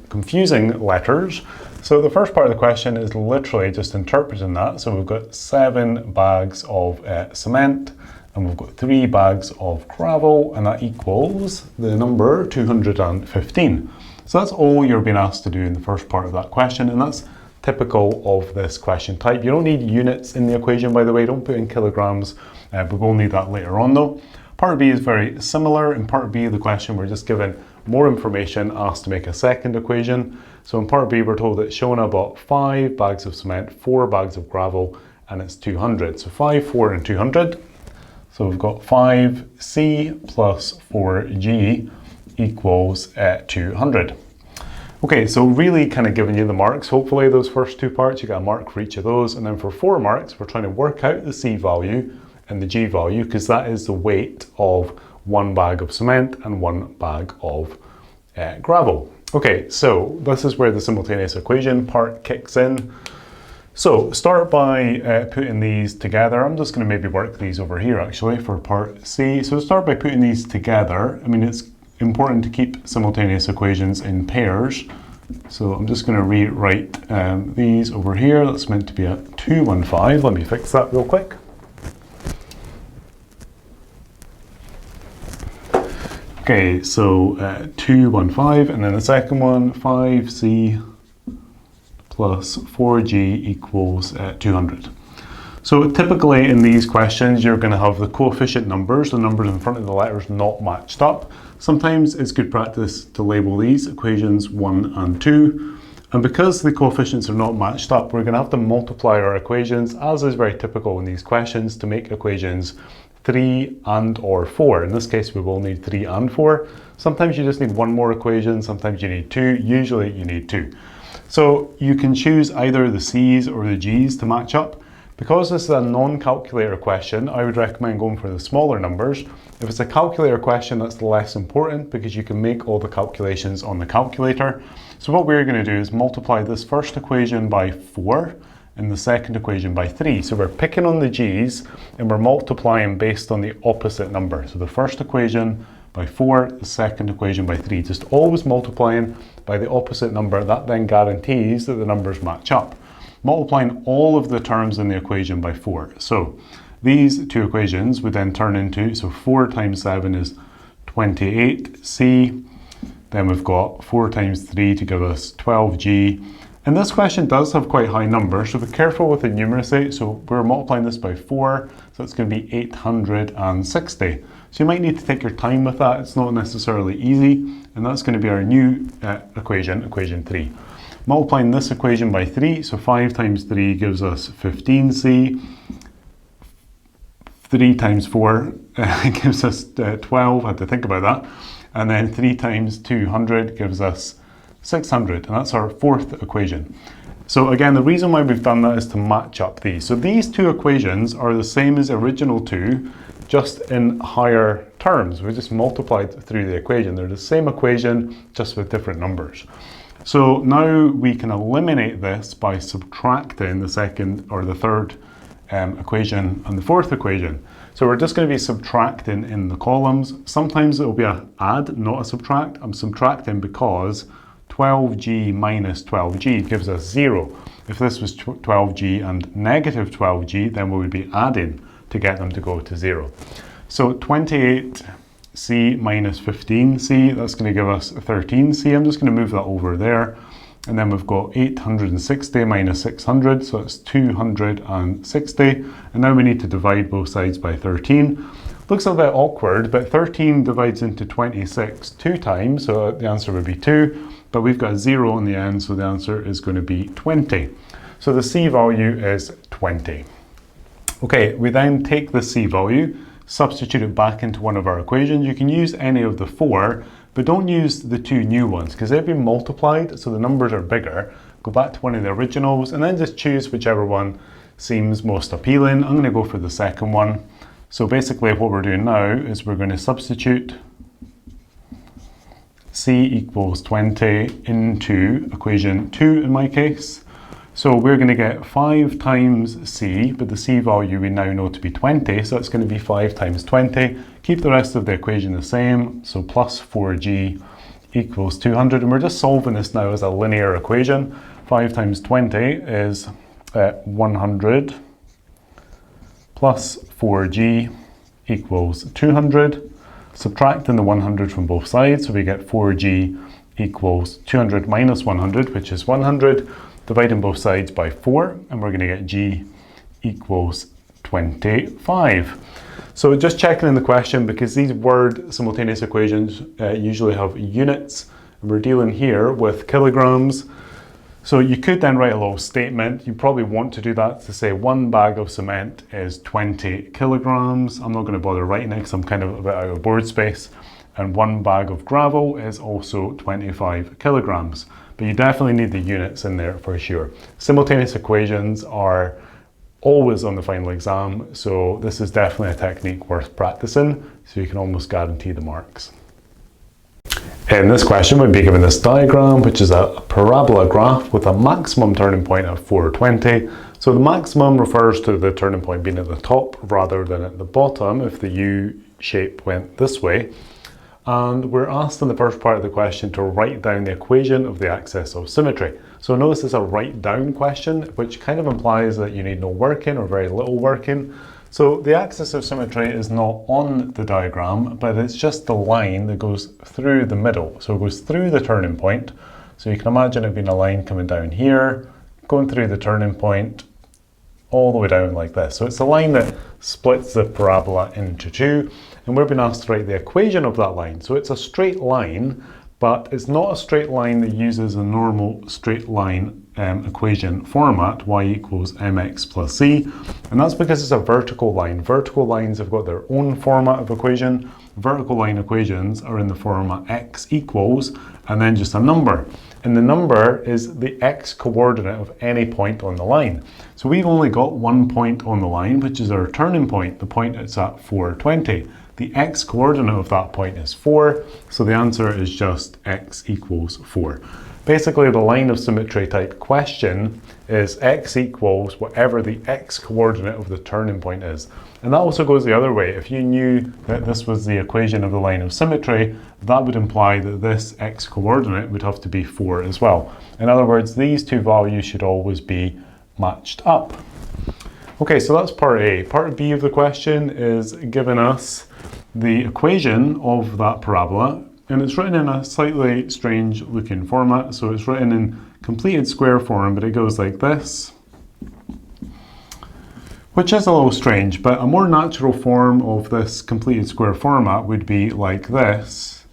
confusing letters. So the first part of the question is literally just interpreting that. So we've got 7 bags of cement, and we've got 3 bags of gravel, and that equals the number 215. So that's all you're being asked to do in the first part of that question, and that's typical of this question type. You don't need units in the equation, by the way. Don't put in kilograms, but we'll need that later on though. Part B is very similar. In part B of the question, we're just given more information, asked to make a second equation. So in part B, we're told that Shona bought 5 bags of cement, 4 bags of gravel, and it's 200. So 5, 4, and 200. So we've got 5C plus 4G equals 200. Okay, so really kind of giving you the marks. Hopefully those first two parts, you got a mark for each of those. And then for 4 marks, we're trying to work out the C value and the G value, because that is the weight of 1 bag of cement and 1 bag of gravel. Okay, so this is where the simultaneous equation part kicks in. So start by putting these together. I'm just going to maybe work these over here actually for part C. So start by putting these together. I mean, it's important to keep simultaneous equations in pairs. So I'm just going to rewrite these over here. That's meant to be a 215. Let me fix that real quick. Okay, so 215, and then the second one, 5C plus 4G equals 200. So typically in these questions, you're going to have the coefficient numbers, the numbers in front of the letters, not matched up. Sometimes it's good practice to label these equations 1 and 2. And because the coefficients are not matched up, we're going to have to multiply our equations, as is very typical in these questions, to make equations 3 and or 4. In this case, we will need 3 and 4. Sometimes you just need one more equation, sometimes you need 2, usually you need 2. So you can choose either the C's or the G's to match up. Because this is a non-calculator question, I would recommend going for the smaller numbers. If it's a calculator question, that's less important because you can make all the calculations on the calculator. So what we're going to do is multiply this first equation by 4 and the second equation by 3. So we're picking on the G's and we're multiplying based on the opposite number. So the first equation by 4, the second equation by 3. Just always multiplying by the opposite number. That then guarantees that the numbers match up. Multiplying all of the terms in the equation by 4. So these two equations would then turn into, so 4 times 7 is 28C. Then we've got 4 times 3 to give us 12G. And this question does have quite high numbers, so be careful with the numeracy. So we're multiplying this by 4, so it's going to be 860. So you might need to take your time with that. It's not necessarily easy. And that's going to be our new equation, equation 3. Multiplying this equation by 3, so 5 times 3 gives us 15C. 3 times 4 gives us 12, I had to think about that. And then 3 times 200 gives us 600, and that's our fourth equation. So again, the reason why we've done that is to match up these. So these two equations are the same as the original two, just in higher terms. We just multiplied through the equation. They're the same equation, just with different numbers. So now we can eliminate this by subtracting the second or the third equation and the fourth equation. So we're just going to be subtracting in the columns. Sometimes it will be an add, not a subtract. I'm subtracting because 12g minus 12g gives us 0. If this was 12g and negative 12g, then we would be adding to get them to go to 0. So 28c minus 15c, that's going to give us 13c. I'm just going to move that over there. And then we've got 860 minus 600, so it's 260. And now we need to divide both sides by 13. Looks a bit awkward, but 13 divides into 26 2 times, so the answer would be 2. But we've got a 0 in the end, so the answer is going to be 20. So the C value is 20. Okay, we then take the C value, substitute it back into one of our equations. You can use any of the 4, but don't use the 2 new ones because they've been multiplied, so the numbers are bigger. Go back to one of the originals and then just choose whichever one seems most appealing. I'm going to go for the second one. So basically what we're doing now is we're going to substitute C equals 20 into equation 2 in my case. So we're going to get 5 times C, but the C value we now know to be 20, so it's going to be 5 times 20. Keep the rest of the equation the same, so plus 4g equals 200, and we're just solving this now as a linear equation. 5 times 20 is 100 plus 4g equals 200. Subtracting the 100 from both sides, so we get 4g equals 200 minus 100, which is 100. Dividing both sides by 4, and we're going to get g equals 25. So just checking in the question, because these word simultaneous equations usually have units, and we're dealing here with kilograms. So you could then write a little statement. You probably want to do that to say 1 bag of cement is 20 kilograms. I'm not going to bother writing it because I'm kind of a bit out of board space. And 1 bag of gravel is also 25 kilograms. But you definitely need the units in there for sure. Simultaneous equations are always on the final exam, so this is definitely a technique worth practicing, so you can almost guarantee the marks. In this question, we'd be given this diagram, which is a parabola graph with a maximum turning point of 420. So the maximum refers to the turning point being at the top rather than at the bottom if the U shape went this way. And we're asked in the first part of the question to write down the equation of the axis of symmetry. So notice it's a write down question, which kind of implies that you need no working or very little working. So the axis of symmetry is not on the diagram, but it's just the line that goes through the middle. So it goes through the turning point. So you can imagine it being a line coming down here, going through the turning point, all the way down like this. So it's a line that splits the parabola into 2. And we're being asked to write the equation of that line. So it's a straight line, but it's not a straight line that uses a normal straight line equation format, y equals mx plus c. And that's because it's a vertical line. Vertical lines have got their own format of equation. Vertical line equations are in the format x equals, and then just a number. And the number is the x coordinate of any point on the line. So we've only got one point on the line, which is our turning point, the point that's at 420. The x coordinate of that point is 4, so the answer is just x equals 4. Basically, the line of symmetry type question is x equals whatever the x coordinate of the turning point is. And that also goes the other way. If you knew that this was the equation of the line of symmetry, that would imply that this x coordinate would have to be 4 as well. In other words, these two values should always be matched up. Okay, so that's part A. Part B of the question is giving us the equation of that parabola, and it's written in a slightly strange looking format. So it's written in completed square form, but it goes like this, which is a little strange, but a more natural form of this completed square format would be like this.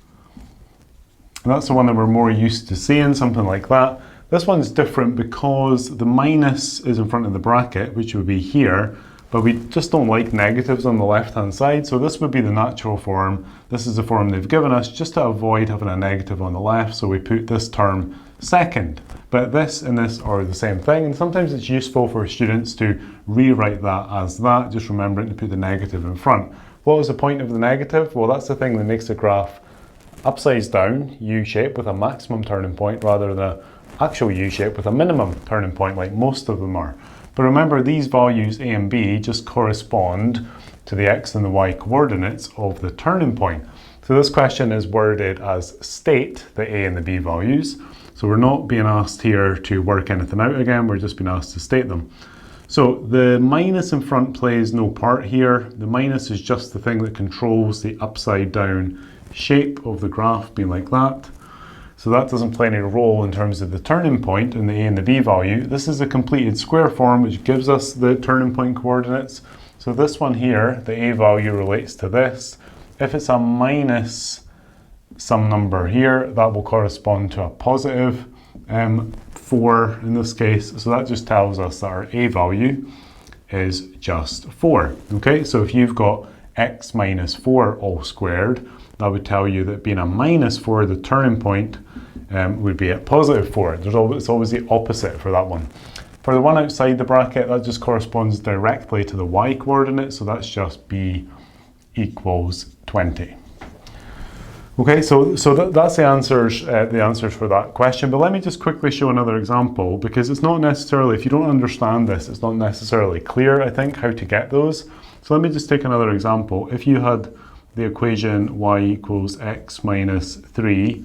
And that's the one that we're more used to seeing, something like that. This one's different because the minus is in front of the bracket, which would be here, but we just don't like negatives on the left-hand side, so this would be the natural form. This is the form they've given us just to avoid having a negative on the left, so we put this term second. But this and this are the same thing, and sometimes it's useful for students to rewrite that as that, just remembering to put the negative in front. What was the point of the negative? Well, that's the thing that makes the graph upside down, U-shape, with a maximum turning point rather than an actual U-shape with a minimum turning point like most of them are. But remember, these values A and B just correspond to the X and the Y coordinates of the turning point. So this question is worded as state the A and the B values. So we're not being asked here to work anything out again, we're just being asked to state them. So the minus in front plays no part here. The minus is just the thing that controls the upside down shape of the graph being like that. So that doesn't play any role in terms of the turning point and the A and the B value. This is a completed square form which gives us the turning point coordinates. So this one here, the A value relates to this. If it's a minus some number here, that will correspond to a positive 4 in this case. So that just tells us that our A value is just 4. Okay, so if you've got x minus 4 all squared, that would tell you that being a minus 4, the turning point would be at positive 4. It's always the opposite for that one. For the one outside the bracket, that just corresponds directly to the y coordinate, so that's just b equals 20. Okay, so that's the answers for that question. But let me just quickly show another example, because it's not necessarily, if you don't understand this, it's not necessarily clear, I think, how to get those. So let me just take another example. If you had the equation y equals x minus 3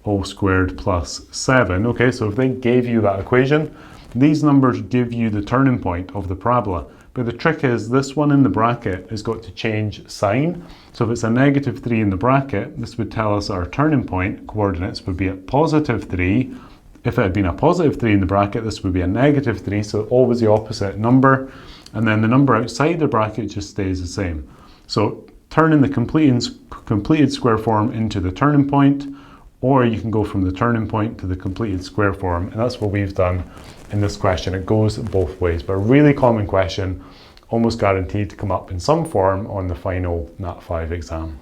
all squared plus 7, okay, so if they gave you that equation, these numbers give you the turning point of the parabola. But the trick is this one in the bracket has got to change sign. So if it's a negative 3 in the bracket, this would tell us our turning point coordinates would be at positive 3. If it had been a positive 3 in the bracket, this would be a negative 3, so always the opposite number. And then the number outside the bracket just stays the same. So turning the completed square form into the turning point, or you can go from the turning point to the completed square form, and that's what we've done in this question. It goes both ways, but a really common question, almost guaranteed to come up in some form on the final Nat 5 exam.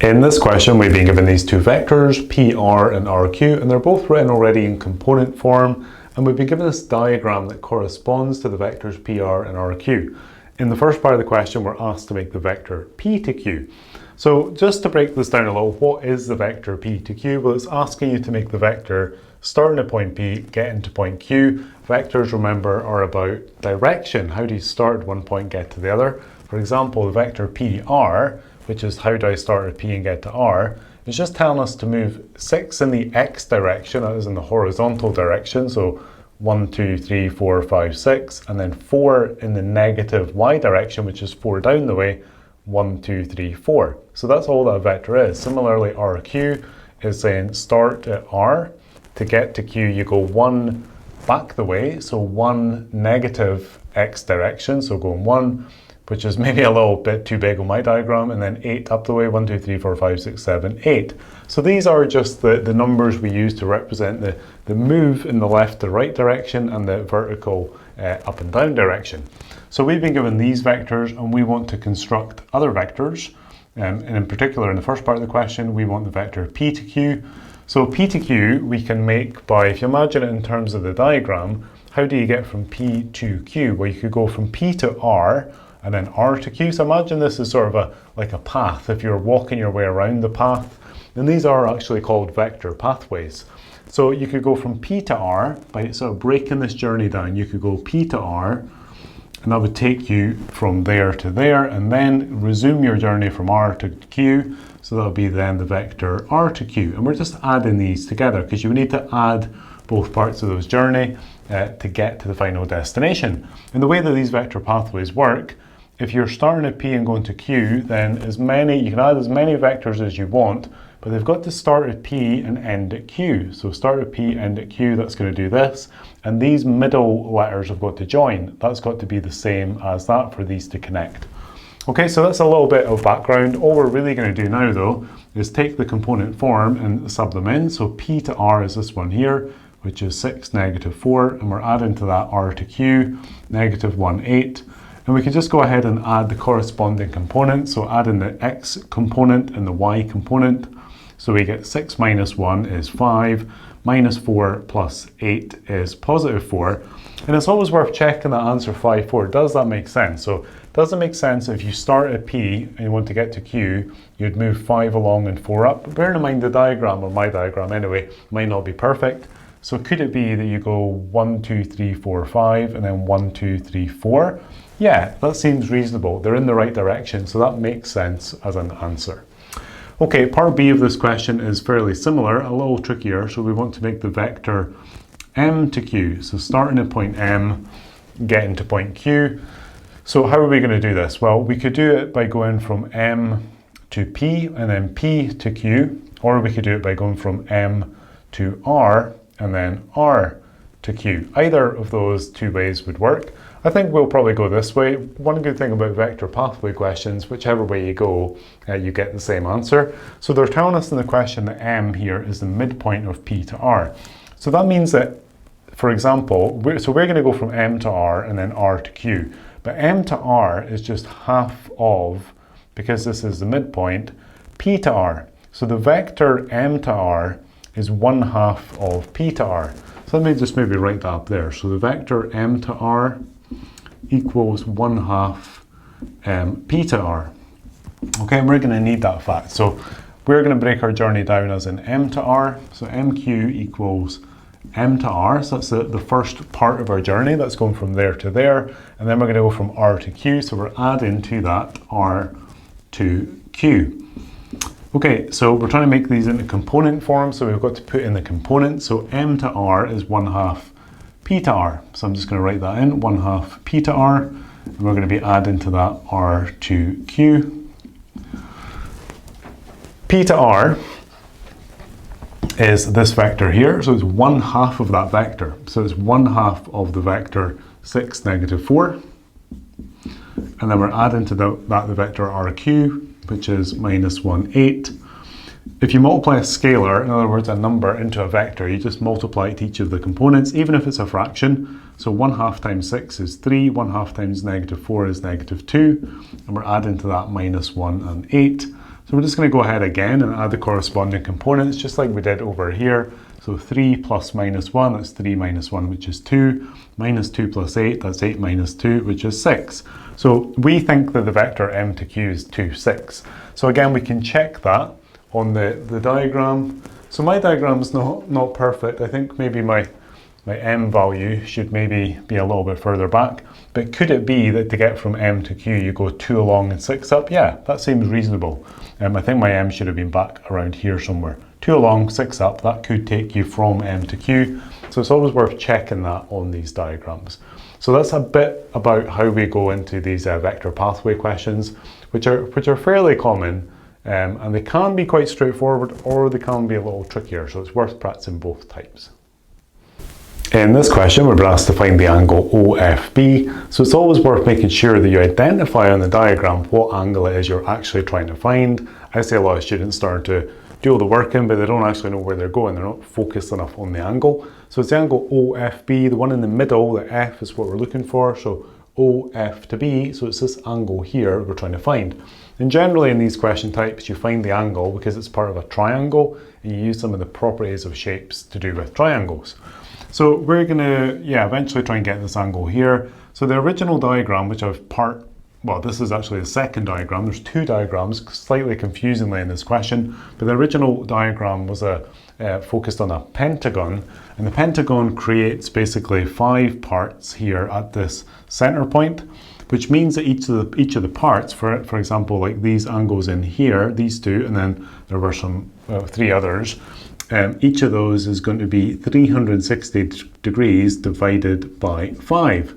In this question, we've been given these two vectors, PR and RQ, and they're both written already in component form, and we've been given this diagram that corresponds to the vectors PR and RQ. In the first part of the question, we're asked to make the vector P to Q. So just to break this down a little, what is the vector P to Q? Well, it's asking you to make the vector starting at point P, getting to point Q. Vectors, remember, are about direction. How do you start at one point, get to the other? For example, the vector PR, which is how do I start at P and get to R, is just telling us to move 6 in the X direction, that is in the horizontal direction, so 1, 2, 3, 4, 5, 6, and then 4 in the negative Y direction, which is 4 down the way, 1, 2, 3, 4. So that's all that a vector is. Similarly, RQ is saying start at R. To get to Q, you go 1 back the way, so 1 negative X direction, so going 1, which is maybe a little bit too big on my diagram, and then 8 up the way, 1, 2, 3, 4, 5, 6, 7, 8. So these are just the numbers we use to represent the move in the left to right direction and the vertical up and down direction. So we've been given these vectors, and we want to construct other vectors. And in particular, in the first part of the question, we want the vector P to Q. So P to Q we can make by, if you imagine it in terms of the diagram, how do you get from P to Q? Well, you could go from P to R and then R to Q. So imagine this is sort of like a path. If you're walking your way around the path, then these are actually called vector pathways. So you could go from P to R by sort of breaking this journey down. You could go P to R, and that would take you from there to there, and then resume your journey from R to Q. So that'll be then the vector R to Q. And we're just adding these together because you need to add both parts of those journey to get to the final destination. And the way that these vector pathways work, if you're starting at P and going to Q, then you can add as many vectors as you want, but they've got to start at P and end at Q. So start at P, end at Q, that's going to do this. And these middle letters have got to join. That's got to be the same as that for these to connect. Okay, so that's a little bit of background. All we're really going to do now, though, is take the component form and sub them in. So P to R is this one here, which is 6, negative 4, and we're adding to that R to Q, negative 1, 8. And we can just go ahead and add the corresponding components. So add in the X component and the Y component. So we get 6 minus 1 is 5, minus 4 plus 8 is positive 4. And it's always worth checking that answer 5, 4. Does that make sense? So does it make sense if you start at P and you want to get to Q, you'd move 5 along and 4 up? But bearing in mind the diagram, or my diagram anyway, might not be perfect. So could it be that you go 1, 2, 3, 4, 5, and then 1, 2, 3, 4? Yeah, that seems reasonable. They're in the right direction, so that makes sense as an answer. Okay, part B of this question is fairly similar, a little trickier. So we want to make the vector M to Q. So starting at point M, getting to point Q. So how are we going to do this? Well, we could do it by going from M to P and then P to Q, or we could do it by going from M to R and then R to Q. Either of those two ways would work. I think we'll probably go this way. One good thing about vector pathway questions, whichever way you go, you get the same answer. So they're telling us in the question that M here is the midpoint of P to R. So that means that, for example, we're going to go from M to R and then R to Q. But M to R is just half of, because this is the midpoint, P to R. So the vector M to R is 1/2 of P to R. So let me just maybe write that up there. So the vector M to R equals 1/2 P to R. Okay, and we're going to need that fact. So we're going to break our journey down as in M to R. So MQ equals M to R. So that's the first part of our journey. That's going from there to there. And then we're going to go from R to Q. So we're adding to that R to Q. Okay, so we're trying to make these into component form. So we've got to put in the components. So M to R is 1/2 P to R. So I'm just going to write that in, 1/2 P to R, and we're going to be adding to that R to Q. P to R is this vector here, so it's 1/2 of that vector. So it's 1/2 of the vector 6, -4. And then we're adding to the vector RQ, which is -1, 8. If you multiply a scalar, in other words a number, into a vector, you just multiply it to each of the components, even if it's a fraction. So 1/2 times 6 is 3, 1/2 times -4 is -2, and we're adding to that -1 and 8. So we're just going to go ahead again and add the corresponding components, just like we did over here. So 3 plus -1, that's 3 minus 1, which is 2. Minus 2 plus 8, that's 8 minus 2, which is 6. So we think that the vector M to Q is 2, 6. So again, we can check that on the diagram. So my diagram's not perfect. I think maybe my M value should maybe be a little bit further back. But could it be that to get from M to Q, you go 2 along and 6 up? Yeah, that seems reasonable. I think my M should have been back around here somewhere. 2 along, 6 up, that could take you from M to Q. So it's always worth checking that on these diagrams. So that's a bit about how we go into these vector pathway questions, which are fairly common, and they can be quite straightforward, or they can be a little trickier. So it's worth practicing both types. In this question, we're asked to find the angle OFB. So it's always worth making sure that you identify on the diagram what angle it is you're actually trying to find. I see a lot of students start to do all the work in, but they don't actually know where they're going. They're not focused enough on the angle. So it's the angle OFB, the one in the middle, the F is what we're looking for. So OF to B, so it's this angle here we're trying to find. And generally in these question types, you find the angle because it's part of a triangle, and you use some of the properties of shapes to do with triangles. So we're gonna, eventually try and get this angle here. So the original diagram, which well, this is actually the second diagram. There's 2 diagrams, slightly confusingly in this question, but the original diagram was focused on a pentagon, and the pentagon creates basically 5 parts here at this center point, which means that each of the parts, for example, like these angles in here, these 2, and then there were some 3 others, each of those is going to be 360 degrees divided by 5.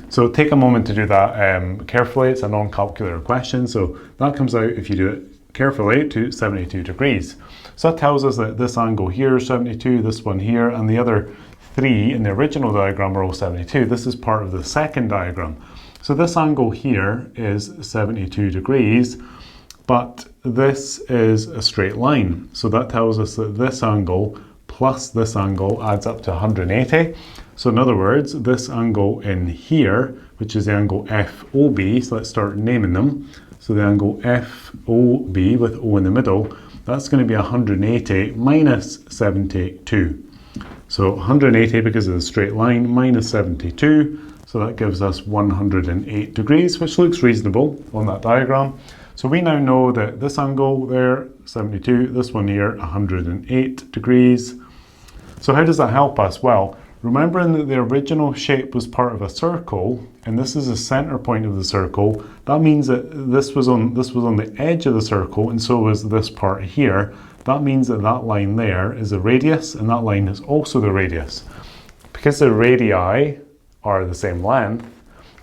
So take a moment to do that carefully. It's a non-calculator question, so that comes out, if you do it carefully, to 72 degrees. So that tells us that this angle here is 72, this one here, and the other 3 in the original diagram are all 72. This is part of the second diagram. So this angle here is 72 degrees, but this is a straight line. So that tells us that this angle plus this angle adds up to 180. So in other words, this angle in here, which is the angle FOB, so let's start naming them. So the angle FOB with O in the middle, that's going to be 180 minus 72. So 180 because of the straight line minus 72, so that gives us 108 degrees, which looks reasonable on that diagram. So we now know that this angle there, 72, this one here, 108 degrees. So how does that help us? Well, remembering that the original shape was part of a circle, and this is the center point of the circle, that means that this was on the edge of the circle, and so was this part here. That means that that line there is the radius, and that line is also the radius. Because the radii are the same length,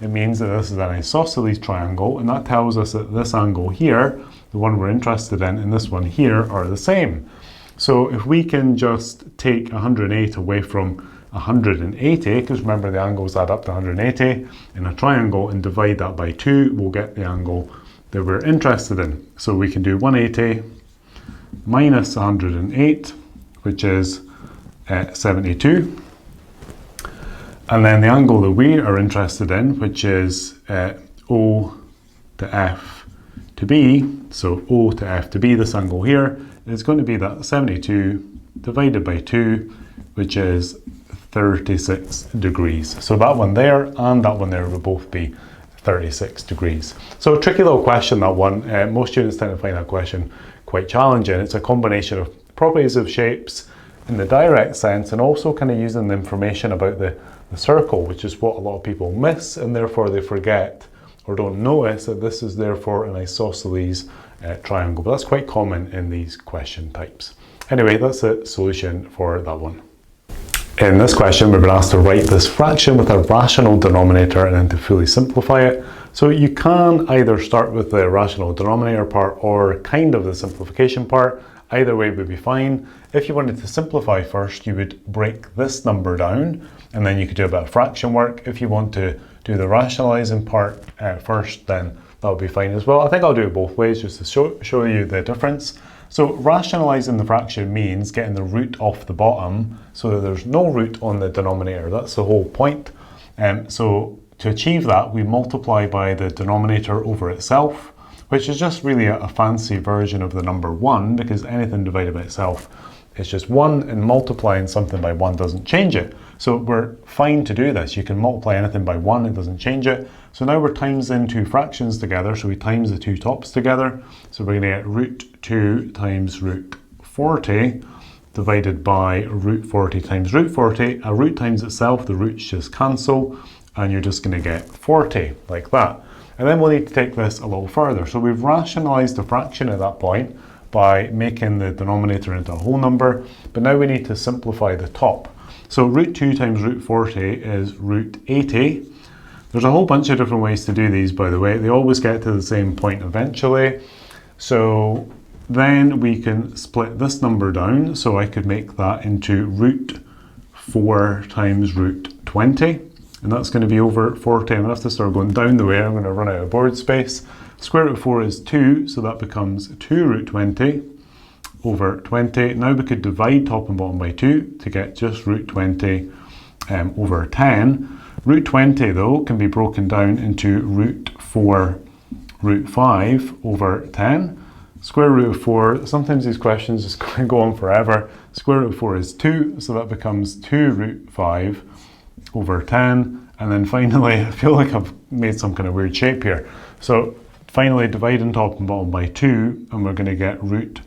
it means that this is an isosceles triangle, and that tells us that this angle here, the one we're interested in, and this one here are the same. So if we can just take 108 away from 180, because remember the angles add up to 180 in a triangle, and divide that by 2, we'll get the angle that we're interested in. So we can do 180 minus 108, which is 72. And then the angle that we are interested in, which is O to F to B, so O to F to B, this angle here, is going to be that 72 divided by 2, which is 36 degrees. So that one there and that one there will both be 36 degrees. So a tricky little question, that one. Most students tend to find that question quite challenging. It's a combination of properties of shapes in the direct sense, and also kind of using the information about the circle, which is what a lot of people miss, and therefore they forget or don't notice that this is therefore an isosceles triangle. But that's quite common in these question types. Anyway, that's the solution for that one. In this question, we've been asked to write this fraction with a rational denominator and then to fully simplify it. So you can either start with the rational denominator part or kind of the simplification part. Either way would be fine. If you wanted to simplify first, you would break this number down, and then you could do a bit of fraction work. If you want to do the rationalizing part first, then that would be fine as well. I think I'll do it both ways just to show you the difference. So rationalizing the fraction means getting the root off the bottom so that there's no root on the denominator. That's the whole point. So to achieve that, we multiply by the denominator over itself, which is just really a fancy version of the number 1, because anything divided by itself is just 1, and multiplying something by 1 doesn't change it. So we're fine to do this. You can multiply anything by 1, it doesn't change it. So now we're timesing two fractions together, so we times the two tops together. So we're going to get root 2 times root 40 divided by root 40 times root 40. A root times itself, the roots just cancel, and you're just going to get 40, like that. And then we'll need to take this a little further. So we've rationalized the fraction at that point by making the denominator into a whole number, but now we need to simplify the top. So root 2 times root 40 is root 80. There's a whole bunch of different ways to do these, by the way. They always get to the same point eventually. So then we can split this number down. So I could make that into root 4 times root 20. And that's going to be over 40. I'm going to have to start going down the way. I'm going to run out of board space. Square root of 4 is 2, so that becomes 2 root 20 over 20. Now we could divide top and bottom by 2 to get just root 20 over 10. Root 20, though, can be broken down into root 4 root 5 over 10. Square root of 4, sometimes these questions just go on forever. Square root of 4 is 2, so that becomes 2 root 5 over 10. And then finally, I feel like I've made some kind of weird shape here. So finally, dividing top and bottom by 2, and we're going to get root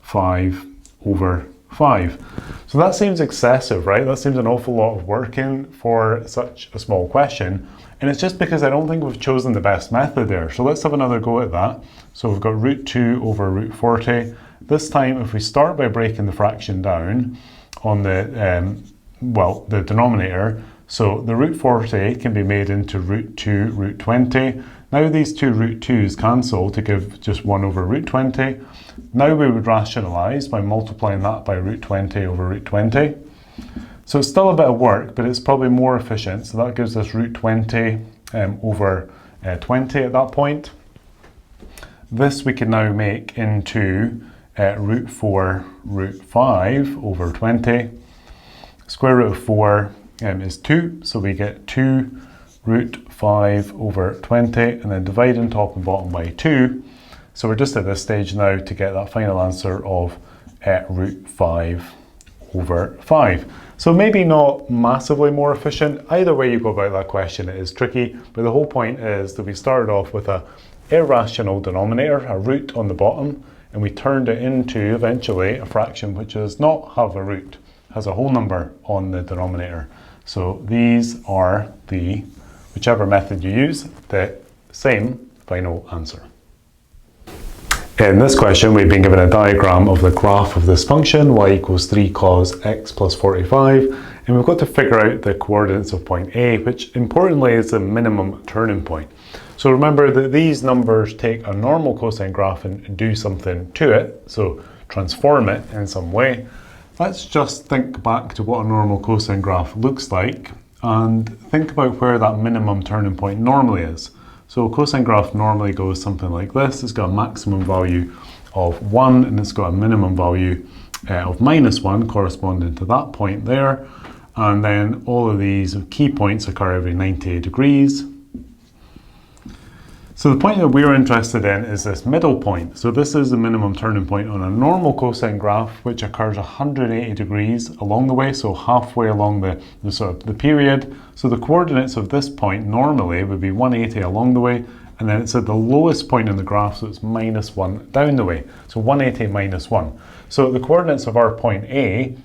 5 over 5. So that seems excessive, right? That seems an awful lot of working for such a small question. And it's just because I don't think we've chosen the best method there. So let's have another go at that. So we've got root 2 over root 40. This time, if we start by breaking the fraction down on the, the denominator, so the root 40 can be made into root 2 root 20. Now these two root 2's cancel to give just 1 over root 20. Now we would rationalise by multiplying that by root 20 over root 20. So it's still a bit of work, but it's probably more efficient. So that gives us root 20 over 20 at that point. This we can now make into root 4 root 5 over 20. Square root of 4 is 2, so we get 2 root 5 over 20, and then dividing top and bottom by 2. So we're just at this stage now to get that final answer of root 5 over 5. So maybe not massively more efficient. Either way you go about that question, it is tricky, but the whole point is that we started off with a irrational denominator, a root on the bottom, and we turned it into eventually a fraction which does not have a root, has a whole number on the denominator. So these are the, whichever method you use, the same final answer. In this question, we've been given a diagram of the graph of this function, y equals 3 cos x plus 45, and we've got to figure out the coordinates of point A, which importantly is the minimum turning point. So remember that these numbers take a normal cosine graph and do something to it, so transform it in some way. Let's just think back to what a normal cosine graph looks like and think about where that minimum turning point normally is. So a cosine graph normally goes something like this. It's got a maximum value of 1 and it's got a minimum value of -1 corresponding to that point there. And then all of these key points occur every 90 degrees. So the point that we're interested in is this middle point. So this is the minimum turning point on a normal cosine graph, which occurs 180 degrees along the way, so halfway along the period. So the coordinates of this point normally would be 180 along the way, and then it's at the lowest point in the graph, so it's -1 down the way. So 180 minus 1. So the coordinates of our point A,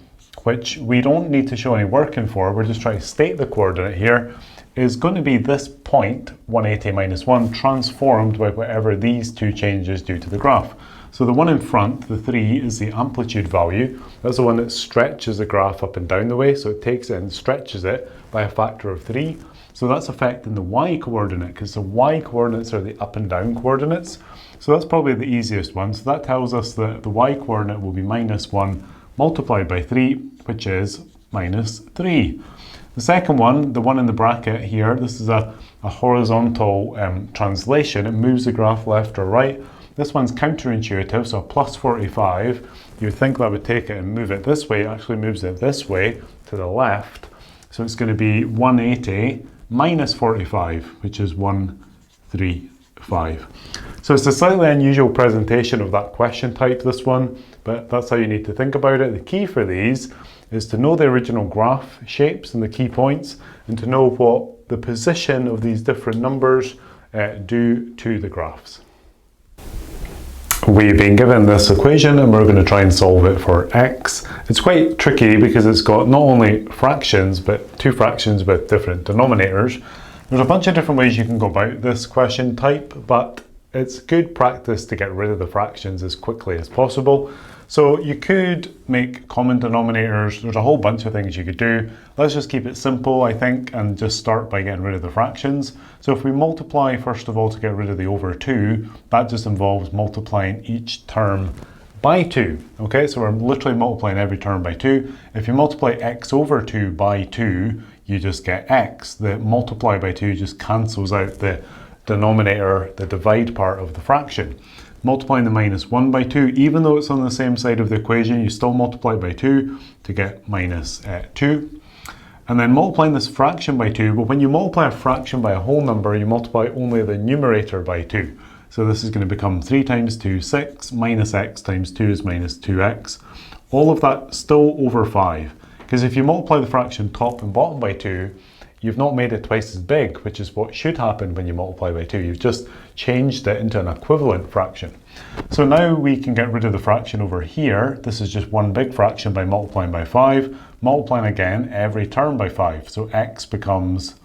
which we don't need to show any working for, we're just trying to state the coordinate here, is going to be this point, 180 minus 1, transformed by whatever these two changes do to the graph. So the one in front, the 3, is the amplitude value. That's the one that stretches the graph up and down the way, so it takes it and stretches it by a factor of 3. So that's affecting the y coordinate, because the y coordinates are the up and down coordinates. So that's probably the easiest one. So that tells us that the y coordinate will be -1 multiplied by 3, which is -3. The second one, the one in the bracket here, this is a horizontal translation. It moves the graph left or right. This one's counterintuitive, so plus 45. You would think that would take it and move it this way. It actually moves it this way to the left. So it's going to be 180 minus 45, which is 135. So it's a slightly unusual presentation of that question type, this one, but that's how you need to think about it. The key for these is to know the original graph shapes and the key points, and to know what the position of these different numbers do to the graphs. We've been given this equation and we're going to try and solve it for x. It's quite tricky because it's got not only fractions, but two fractions with different denominators. There's a bunch of different ways you can go about this question type, but it's good practice to get rid of the fractions as quickly as possible. So you could make common denominators. There's a whole bunch of things you could do. Let's just keep it simple, I think, and just start by getting rid of the fractions. So if we multiply, first of all, to get rid of the over 2, that just involves multiplying each term by 2. Okay, so we're literally multiplying every term by 2. If you multiply x over 2 by 2, you just get x. The multiply by 2 just cancels out the denominator, the divide part of the fraction. Multiplying the -1 by 2, even though it's on the same side of the equation, you still multiply by 2 to get -2. And then multiplying this fraction by 2, but when you multiply a fraction by a whole number, you multiply only the numerator by 2. So this is going to become 3 times 2, 6, minus x times 2 is minus 2x. All of that still over 5. Because if you multiply the fraction top and bottom by 2, you've not made it twice as big, which is what should happen when you multiply by 2. You've just changed it into an equivalent fraction. So now we can get rid of the fraction over here. This is just one big fraction by multiplying by 5. Multiplying again every term by 5. So x becomes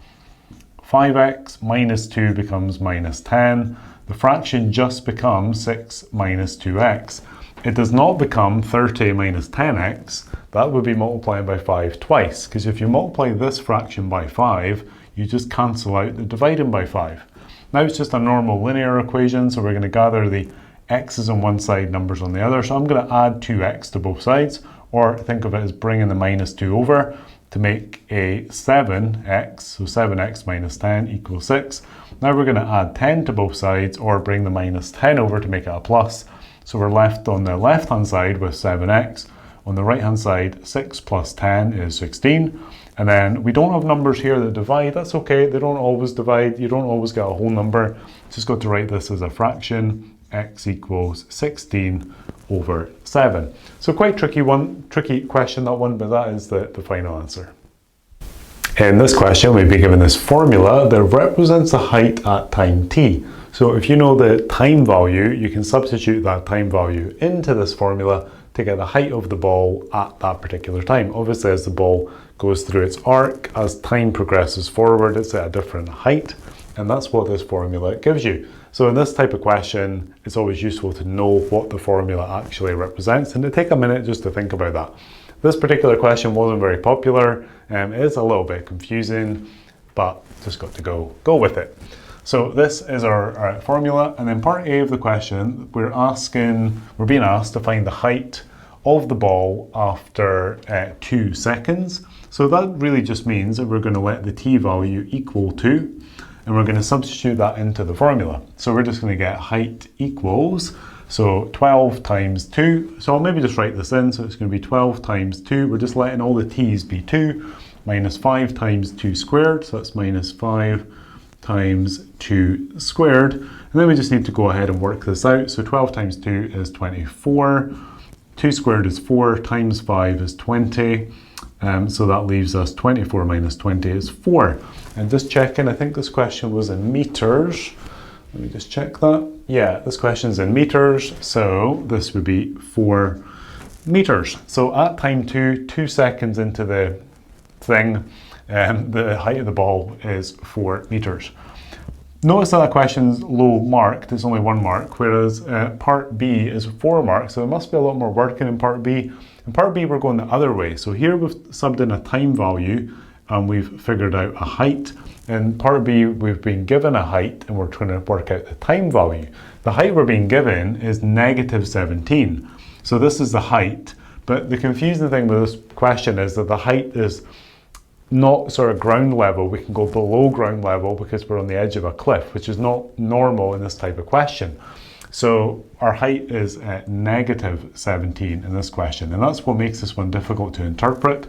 5x, minus 2 becomes minus 10. The fraction just becomes 6 minus 2x. It does not become 30 minus 10x. That would be multiplying by 5 twice, because if you multiply this fraction by 5, you just cancel out the dividing by 5. Now it's just a normal linear equation, so we're going to gather the x's on one side, numbers on the other. So I'm going to add 2x to both sides, or think of it as bringing the -2 over to make a 7x, so 7x minus 10 equals 6. Now we're going to add 10 to both sides, or bring the -10 over to make it a plus. So we're left on the left-hand side with 7x. On the right-hand side, 6 plus 10 is 16. And then we don't have numbers here that divide. That's okay. They don't always divide. You don't always get a whole number. Just got to write this as a fraction. x equals 16 over 7. So quite tricky question that one, but that is the final answer. In this question, we've been given this formula that represents the height at time t. So if you know the time value, you can substitute that time value into this formula to get the height of the ball at that particular time. Obviously, as the ball goes through its arc, as time progresses forward, it's at a different height, and that's what this formula gives you. So in this type of question, it's always useful to know what the formula actually represents and to take a minute just to think about that. This particular question wasn't very popular, it is a little bit confusing, but just got to go with it. So this is our formula, and then part A of the question, we're being asked to find the height of the ball after 2 seconds. So that really just means that we're going to let the t value equal 2, and we're going to substitute that into the formula. So we're just going to get height equals, so 12 times 2. So I'll maybe just write this in. So it's going to be 12 times 2. We're just letting all the t's be 2, minus 5 times 2 squared. So that's minus 5 times 2 squared. And then we just need to go ahead and work this out. So 12 times 2 is 24. 2 squared is 4, times 5 is 20. So that leaves us 24 minus 20 is 4. And just checking, I think this question was in meters. Let me just check that. Yeah, this question's in meters, so this would be 4 meters. So at time 2 seconds into the thing, the height of the ball is 4 meters. Notice that question's low marked, it's only 1 mark, whereas part B is 4 marks, so there must be a lot more working in part B. In part B, we're going the other way. So here we've subbed in a time value, and we've figured out a height. In part B, we've been given a height, and we're trying to work out the time value. The height we're being given is negative 17. So this is the height, but the confusing thing with this question is that the height is not sort of ground level. We can go below ground level because we're on the edge of a cliff, which is not normal in this type of question. So our height is at negative 17 in this question, and that's what makes this one difficult to interpret.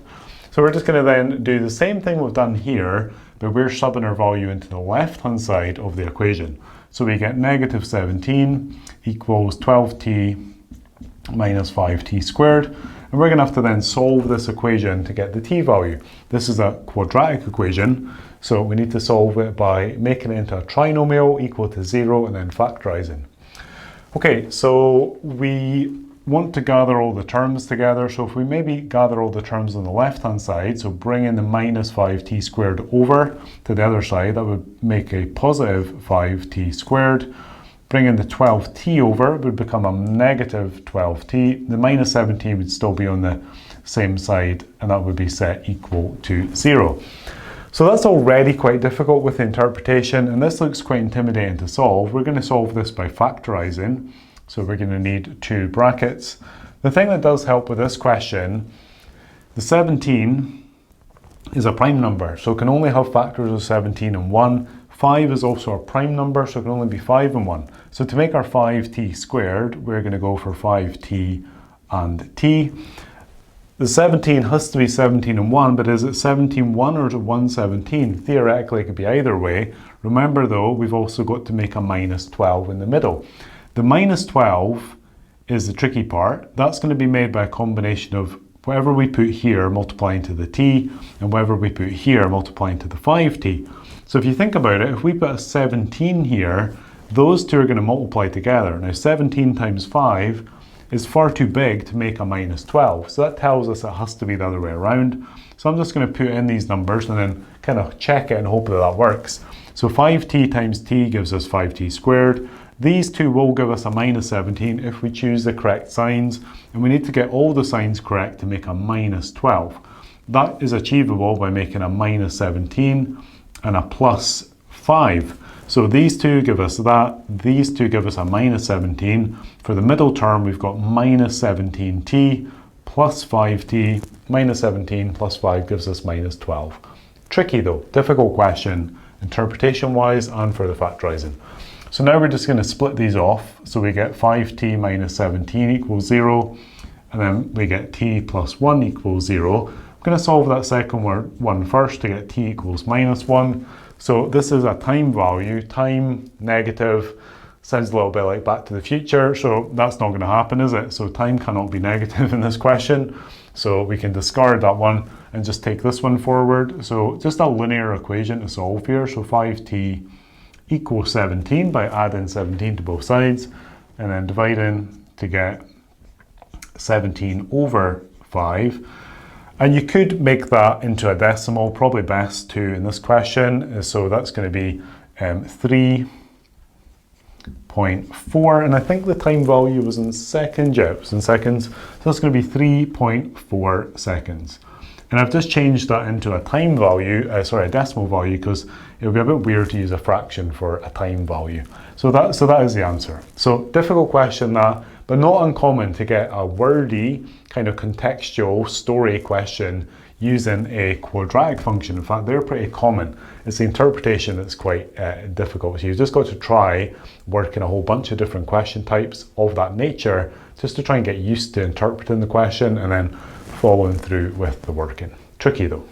So we're just going to then do the same thing we've done here, but we're subbing our value into the left-hand side of the equation. So we get negative 17 equals 12t minus 5t squared. And we're going to have to then solve this equation to get the t value. This is a quadratic equation, so we need to solve it by making it into a trinomial equal to 0 and then factorizing. Okay, so we want to gather all the terms together. So if we maybe gather all the terms on the left-hand side, so bring in the minus 5t squared over to the other side, that would make a positive 5t squared. Bring in the 12t over, it would become a negative 12t. The minus 17 would still be on the same side, and that would be set equal to 0. So that's already quite difficult with the interpretation, and this looks quite intimidating to solve. We're going to solve this by factorizing. So we're going to need 2 brackets. The thing that does help with this question, the 17 is a prime number, so it can only have factors of 17 and 1. 5 is also a prime number, so it can only be 5 and 1. So to make our 5t squared, we're going to go for 5t and t. The 17 has to be 17 and 1, but is it 17 1 or is it 1 17? Theoretically, it could be either way. Remember though, we've also got to make a minus 12 in the middle. The minus 12 is the tricky part. That's going to be made by a combination of whatever we put here multiplying to the t, and whatever we put here multiplying to the 5t. So if you think about it, if we put a 17 here, those two are going to multiply together. Now 17 times 5 is far too big to make a minus 12. So that tells us it has to be the other way around. So I'm just going to put in these numbers and then kind of check it and hope that that works. So 5t times t gives us 5t squared. These two will give us a minus 17 if we choose the correct signs, and we need to get all the signs correct to make a minus 12. That is achievable by making a minus 17 and a plus 5. So these two give us that, these two give us a minus 17. For the middle term, we've got minus 17t plus 5t, minus 17 plus 5 gives us minus 12. Tricky though, difficult question, interpretation-wise and for the factorizing. So now we're just going to split these off. So we get 5t minus 17 equals 0, and then we get t plus 1 equals 0. I'm going to solve that second one first to get t equals minus 1. So this is a time value, time negative Sounds a little bit like Back to the Future, so that's not going to happen, is it? So time cannot be negative in this question. So we can discard that one and just take this one forward. So just a linear equation to solve here. So 5t equals 17 by adding 17 to both sides and then dividing to get 17 over 5. And you could make that into a decimal, probably best to in this question. So that's going to be 3.4, and I think the time value was in seconds. Yeah, it was in seconds. So that's going to be 3.4 seconds. And I've just changed that into a time value, a decimal value, because it would be a bit weird to use a fraction for a time value. So that is the answer. So difficult question that, but not uncommon to get a wordy kind of contextual story question using a quadratic function. In fact, they're pretty common. It's the interpretation that's quite difficult. So you've just got to try working a whole bunch of different question types of that nature just to try and get used to interpreting the question and then following through with the working. Tricky though.